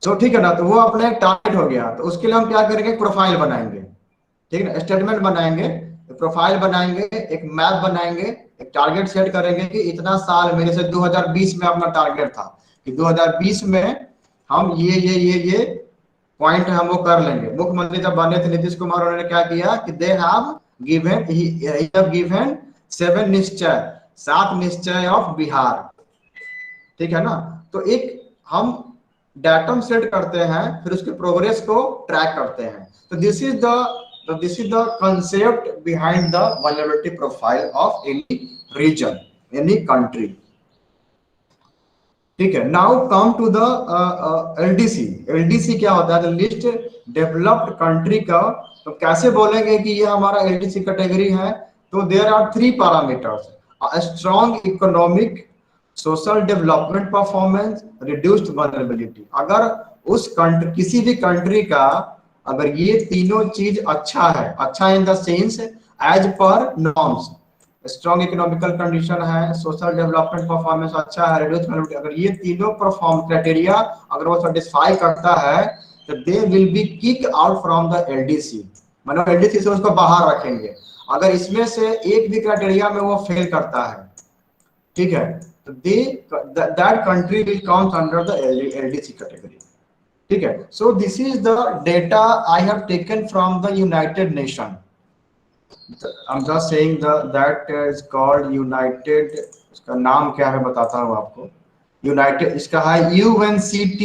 तो ठीक है ना, तो वो अपना एक टारगेट हो गया, तो उसके लिए हम क्या करेंगे, प्रोफाइल बनाएंगे। ठीक है ना, स्टेटमेंट बनाएंगे, प्रोफाइल बनाएंगे, एक मैप बनाएंगे, एक टारगेट सेट करेंगे कि इतना साल में, जैसे 2020 में अपना टारगेट था कि 2020 में हम ये पॉइंट हम वो कर लेंगे। मुख्यमंत्री जब बने थे नीतीश कुमार, उन्होंने क्या किया कि दे हैव गिवन 7 निश्चय, 7 निश्चय ऑफ बिहार। ठीक है ना, तो एक हम डाटम सेट करते हैं, फिर उसके प्रोग्रेस को ट्रैक करते हैं। तो this is the concept behind the vulnerability profile of any region, any country. ठीक है, now come to the LDC. LDC क्या होता है, लिस्ट डेवलप्ड कंट्री का। तो कैसे बोलेंगे कि ये हमारा एलडीसी कैटेगरी है, तो there are 3 parameters, strong economic, social development performance, reduced vulnerability. अगर उस कंट्री, किसी भी कंट्री का अगर ये तीनों चीज अच्छा है, अच्छा in the sense as per norms, strong economical condition है, सोशल डेवलपमेंट परफॉर्मेंस अच्छा है, रिड्यूस वल्नरेबिलिटी, अगर ये तीनों परफॉर्म क्राइटेरिया अगर वो सेटिस्फाई करता है, तो they will be kick out from the LDC, मतलब एलडीसी से उसको बाहर रखेंगे। अगर इसमें से एक भी क्राइटेरिया में वो फेल करता है, ठीक है, तो that country will comes under the LDC category. ठीक है, so this is the data I have taken from the United nation. I'm just saying that is called United, इसका नाम क्या है बताता हूँ आपको। यूनाइटेड, इसका है UNCTAD,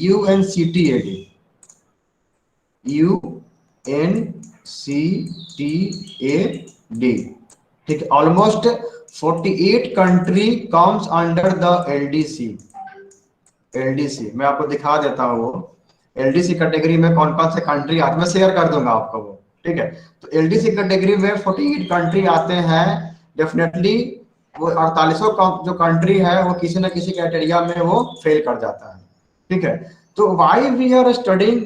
UNCTAD, UNCTAD। ठीक है, almost 48 country comes under the LDC. LDC मैं आपको दिखा देता हूँ, वो एलडीसी कैटेगरी में कौन कौन से कंट्री आते हैं, मैं शेयर कर दूंगा आपको वो। ठीक है, तो एलडीसी कैटेगरी में 48 कंट्री आते हैं। डेफिनेटली वो 48 जो कंट्री है वो किसी न किसी क्राइटेरिया में वो फेल कर जाता है। ठीक है, तो why we are studying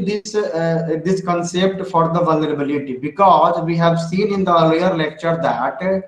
this concept for the vulnerability, because we have seen in the earlier lecture that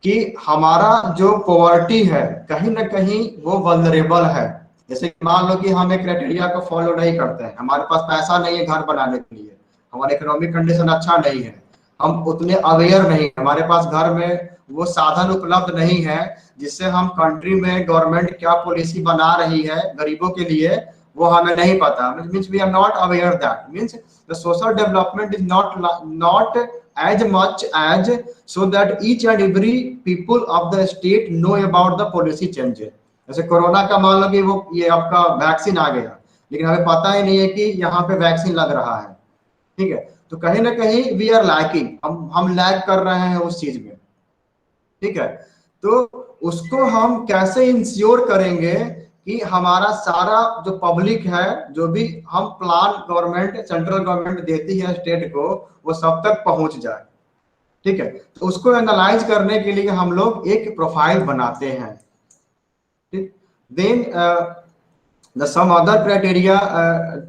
कि हमारा जो पॉवर्टी है कहीं ना कहीं वो वल्नरेबल है। जैसे कि मान लो कि हम एक क्राइटेरिया को फॉलो नहीं करते हैं, हमारे पास पैसा नहीं है घर बनाने के लिए, हमारा इकोनॉमिक कंडीशन अच्छा नहीं है, हम उतने अवेयर नहीं, हमारे पास घर में वो साधन उपलब्ध नहीं है जिससे हम कंट्री में गवर्नमेंट क्या पॉलिसी बना रही है गरीबों के लिए वो हमें नहीं पता। Means we are not aware that means the social development is not as much as so that each and every people of the state know about the policy changes। जैसे कोरोना का मान लो कि वो ये आपका वैक्सीन आ गया, लेकिन हमें पता ही नहीं है कि यहाँ पे वैक्सीन लग रहा है। ठीक है, तो कहीं ना कहीं वी आर लैकिंग, हम लैग कर रहे हैं उस चीज में। ठीक है, तो उसको हम कैसे इंश्योर करेंगे कि हमारा सारा जो पब्लिक है, जो भी हम प्लान गवर्नमेंट सेंट्रल गवर्नमेंट देती है स्टेट को, वो सब तक पहुंच जाए। ठीक है, तो उसको एनालाइज करने के लिए हम लोग एक प्रोफाइल बनाते हैं। ठीक, then the some other criteria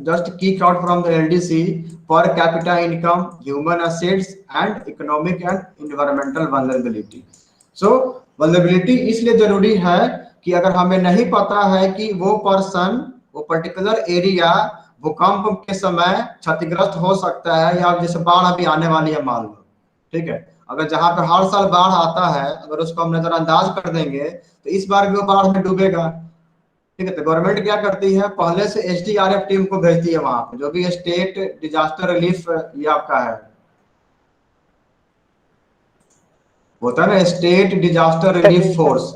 just kick out from the LDC: per capita income, human assets and economic and environmental vulnerability। so vulnerability इसलिए जरूरी है कि अगर हमें नहीं पता है कि वो पर्सन, वो पर्टिकुलर एरिया भूकंप के समय क्षतिग्रस्त हो सकता है, या जैसे बाढ़ अभी आने वाली है मान लो। ठीक है, अगर जहां पे हर साल बाढ़ आता है अगर उसको हम नजरअंदाज कर देंगे तो इस बार भी वो बाढ़ में डूबेगा। ठीक है, तो गवर्नमेंट क्या करती है, पहले से एसडीआरएफ टीम को भेजती है वहां पे, जो भी स्टेट डिजास्टर रिलीफ ये आपका है होता है ना, state disaster relief force,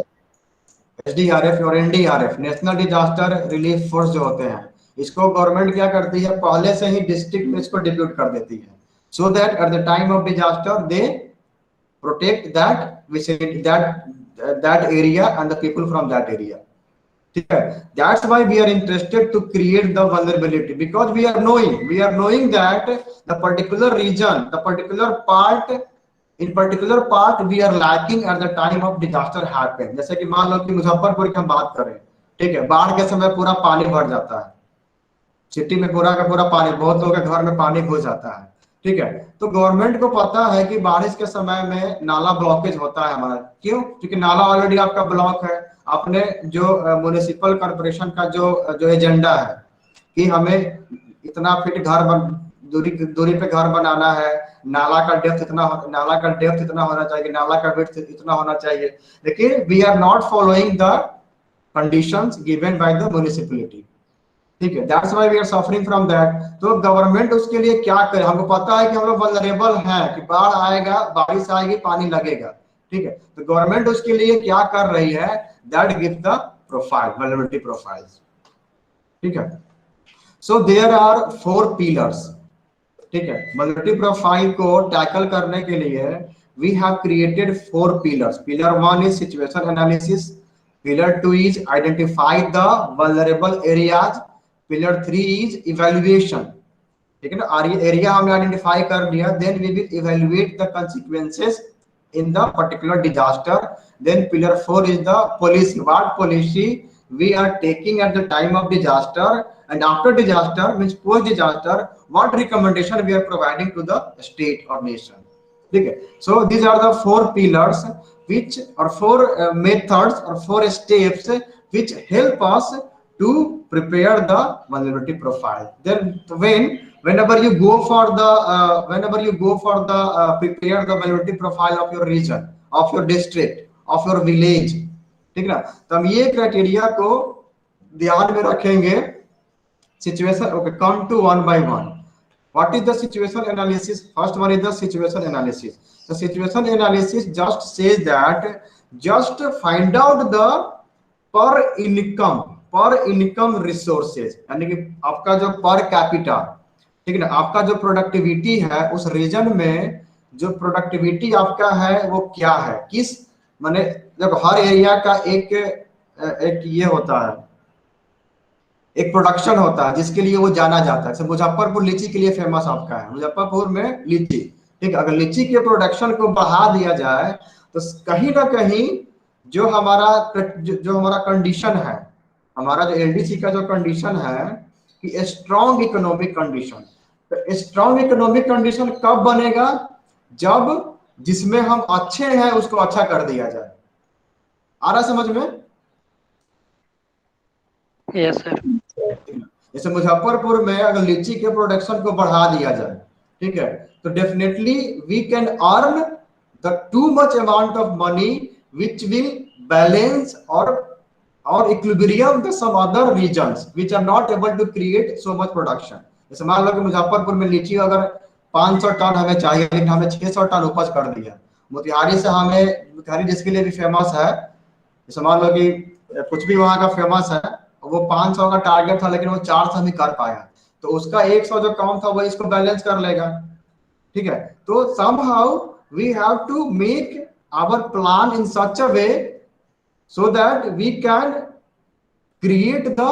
SDRF और NDRF, national disaster relief force जो होते हैं, इसको गवर्नमेंट क्या करती है, पहले से ही डिस्ट्रिक्ट में इसको डिप्यूट कर देती है, so that at the time of disaster they protect that area and the people from that area. ठीक है, that's why we are interested to create the vulnerability, because we are knowing that the particular region, the particular part, in particular part we are lacking at the time of disaster happen। जैसे कि मान लो कि मुजफ्फरपुर की हम बात करें, ठीक है, बाढ़ के समय पूरा पानी भर जाता है, सिटी में पूरा का पूरा पानी, बहुत लोगों के घर में पानी घुस जाता है। ठीक है, तो गवर्नमेंट को पता है कि बारिश के समय में नाला ब्लॉकेज होता है हमारा, क्यों, क्योंकि नाला ऑलरेडी आपका ब्लॉक है। आपने जो म्युनिसिपल कॉर्पोरेशन का जो एजेंडा है कि हमें इतना फीट दूरी पे घर बनाना है, नाला का डेप्थ इतना होना चाहिए, नाला का विड्थ इतना होना चाहिए, लेकिन we are not following the conditions given by the municipality. ठीक है, that's why we are suffering from that. तो गवर्नमेंट उसके लिए क्या करे, हमको पता है कि हम लोग वल्नरेबल हैं, कि बाढ़ आएगा, बारिश आएगी, पानी लगेगा। ठीक है, तो गवर्नमेंट उसके लिए क्या कर रही है, that give the profile, vulnerability profiles. ठीक है, सो देयर आर 4 पिलर्स। ठीक है, वल्नरेबिलिटी प्रोफाइल को टैकल करने के लिए we have created 4 pillars. Pillar 1 is situation analysis, pillar 2 is identify the vulnerable areas, pillar 3 is evaluation. ठीक है ना, एरिया हमने आइडेंटिफाई कर लिया, then we will evaluate the consequences in the particular disaster, then pillar 4 is the policy, what policy we are taking at the time of disaster, and after disaster means post disaster what recommendation we are providing to the state or nation। ठीक है, so these are the 4 pillars which or 4 methods or 4 steps which help us to prepare the vulnerability profile। Then whenever you go for the prepare the vulnerability profile of your region, of your district, of your village, ठीक ना, तो हम ये criteria को ध्यान में रखेंगे। Situation, okay, come to one by one. What is the situation analysis? First one is the situation analysis. The situation analysis just says that just find out the per income resources, यानी कि आपका जो per capita, ठीक है ना, आपका जो productivity है उस रीजन में जो प्रोडक्टिविटी आपका है वो क्या है, किस माने जब हर एरिया का एक ये होता है, एक प्रोडक्शन होता है जिसके लिए वो जाना जाता है। जैसे मुजफ्फरपुर लीची के लिए फेमस आपका है, मुजफ्फरपुर में लीची, ठीक है। अगर लीची के प्रोडक्शन को बढ़ा दिया जाए तो कहीं ना कहीं जो हमारा कंडीशन है, हमारा जो एलडीसी का जो कंडीशन है कि स्ट्रॉन्ग इकोनॉमिक कंडीशन, तो स्ट्रॉन्ग इकोनॉमिक कंडीशन कब बनेगा, जब जिसमें हम अच्छे हैं उसको अच्छा कर दिया जाए। आ रहा समझ में? Yes sir. जैसे मुजफ्फरपुर में अगर लीची के प्रोडक्शन को बढ़ा दिया जाए, ठीक है, तो definitely we can earn the too much amount of money which will balance और equilibrium the some other reasons which are not able to create so much production. जैसे मान लो कि मुजफ्फरपुर में लीची अगर 500 टन हमें चाहिए लेकिन हमें 600 टन उपज कर दिया, मोतिहारी से हमें, मोतिहारी जिसके लिए भी फेमस है, जैसे मान लो कि कुछ भी वहां का फेमस है, वो 500 का टारगेट था लेकिन वो 400 ही कर पाया, तो उसका 100 जो कम था वो इसको बैलेंस कर लेगा, ठीक है। तो somehow we have to make our plan in such a way so that we can create the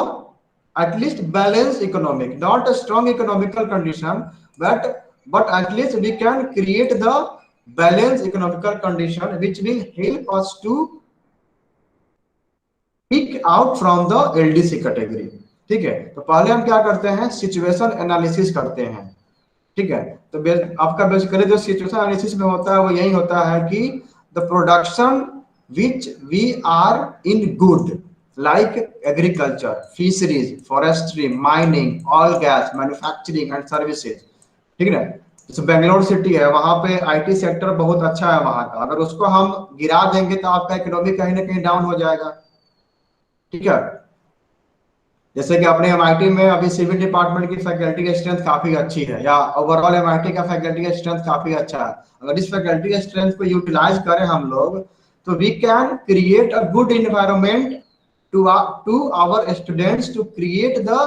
at least balanced economic, not a strong economical condition, but at least we can create the balanced economical condition which will help us to pick out from the LDC category, ठीक है। तो पहले हम क्या करते हैं, situation analysis करते हैं, ठीक है। तो आपका बेसिकली जो सिचुएशन एनालिसिस में होता है वो यही होता है कि the production which we are in good like agriculture, fisheries, forestry, mining, oil gas, manufacturing and services, ठीक है। जैसे बेंगलोर सिटी है, वहां पे आईटी सेक्टर बहुत अच्छा है वहां का, अगर उसको हम गिरा देंगे तो आपका इकोनॉमी कहीं ना कहीं डाउन हो जाएगा, ठीक है। जैसे कि अपने एमआईटी में अभी सिविल डिपार्टमेंट की फैकल्टी की स्ट्रेंथ काफी अच्छी है, या ओवरऑल एमआईटी का फैकल्टी का स्ट्रेंथ काफी अच्छा है। अगर इस फैकल्टी के स्ट्रेंथ को यूटिलाइज करें हम लोग, तो we can create a good environment to our students to create the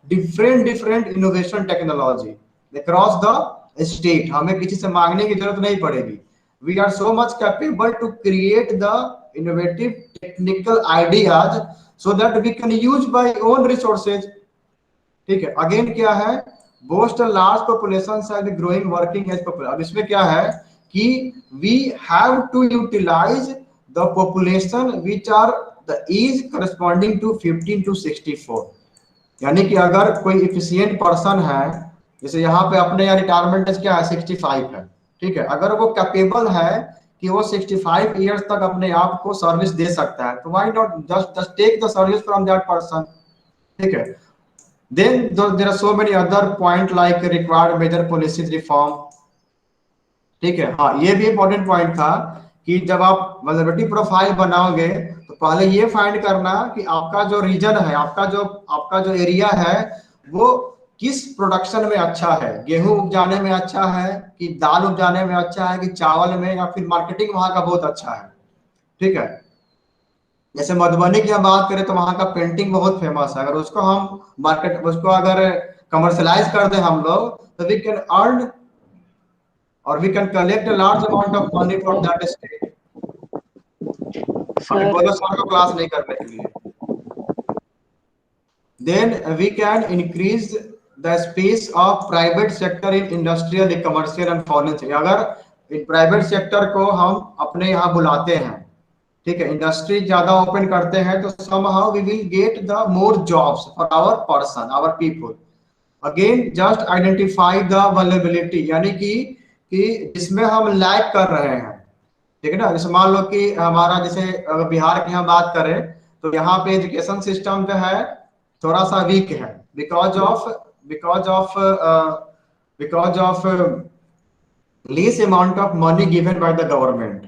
different innovation technology across the state. हमें किसी से मांगने की जरूरत नहीं पड़ेगी। We are so much capable to create the innovative technical ideas so that we can use by own resources, ठीक है। अगेन क्या है, boast a large population and growing working age population। अब इसमें क्या है कि we have to utilize the population which are the age corresponding to 15 to 64, यानी कि अगर कोई इफिशिएंट पर्सन है, जैसे यहाँ पे अपने यहाँ रिटायरमेंट एज क्या है 65 है, ठीक है। अगर वो कैपेबल है कि वो 65 इयर्स तक अपने आप को सर्विस दे सकता है, तो why not just take the service from that person, ठीक है। Then there are so many other point like required major policy reform, ठीक है। हाँ, ये भी इंपॉर्टेंट पॉइंट था कि जब आप वल्नरेबिलिटी प्रोफाइल बनाओगे तो पहले ये फाइंड करना कि आपका जो रीजन है, आपका जो एरिया है वो किस प्रोडक्शन में अच्छा है, गेहूं उपजाने में अच्छा है कि दाल उपजाने में अच्छा है कि चावल में, या फिर मार्केटिंग वहां का बहुत अच्छा है, ठीक है। जैसे मधुबनी की हम बात करें तो वहां का पेंटिंग बहुत फेमस है, अगर उसको अगर कमर्शलाइज कर दे हम लोग, तो वी कैन अर्न और we can collect a large amount of money from that state. अभी बोलो सर को क्लास नहीं करने के लिए। Then we can increase the space of private sector in industrial, commercial and foreign sector। अगर private sector को हम अपने यहाँ बुलाते हैं, ठीक है, इंडस्ट्री ज्यादा ओपन करते हैं, तो somehow we will get the more jobs for our person, our people। Again just identify the vulnerability, यानी कि जिसमें हम लैग कर रहे हैं, ठीक है ना। जैसे मान लो कि हमारा, जैसे अगर बिहार की हम बात करें तो यहाँ पे एजुकेशन सिस्टम जो है थोड़ा सा वीक है, because of less amount of money given by the government,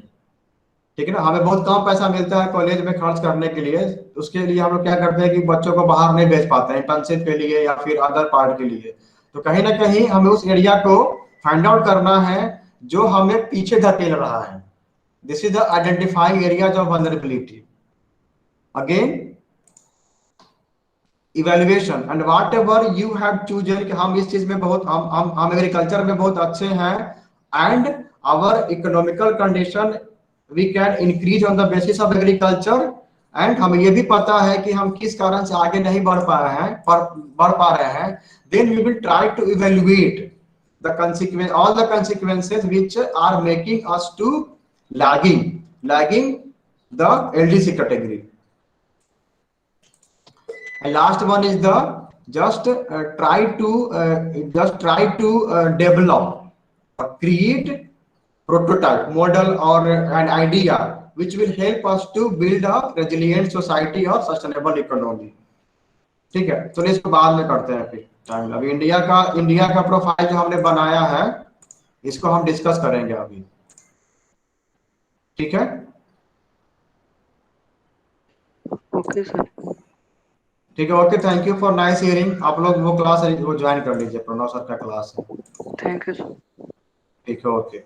ठीक है ना। हमें बहुत कम पैसा मिलता है कॉलेज में खर्च करने के लिए, उसके लिए हम लोग क्या करते हैं कि बच्चों को बाहर नहीं भेज पाते हैं इंटर्नशिप के लिए या फिर अदर पार्ट के लिए। तो कहीं ना कहीं हमें उस एरिया को फाइंड आउट करना है जो हमें पीछे धकेल रहा है। This is the identifying areas of vulnerability. Again evaluation and what ever you have chosen कि हम इस चीज में बहुत, हम एग्रीकल्चर में बहुत अच्छे हैं, and our economical condition we can increase on the basis of agriculture, and हमें ये भी पता है कि हम किस कारण से आगे नहीं बढ़ पा रहे हैं, बढ़ पा रहे हैं, then we will try to evaluate the consequence, all the consequences which are making us to lagging the LDC category. And last one is the just try to develop or create prototype model or an idea which will help us to build a resilient society or sustainable economy. ठीक है, तो इसको बाद में करते हैं फिर time. अभी इंडिया का प्रोफाइल जो हमने बनाया है इसको हम डिस्कस करेंगे अभी। ठीक है, ओके सर। ठीक है, okay, thank you for nice hearing. आप लोग वो क्लास वो ज्वाइन कर लीजिए, प्रणव सर का क्लास है। Thank you sir. ठीक है, ओके।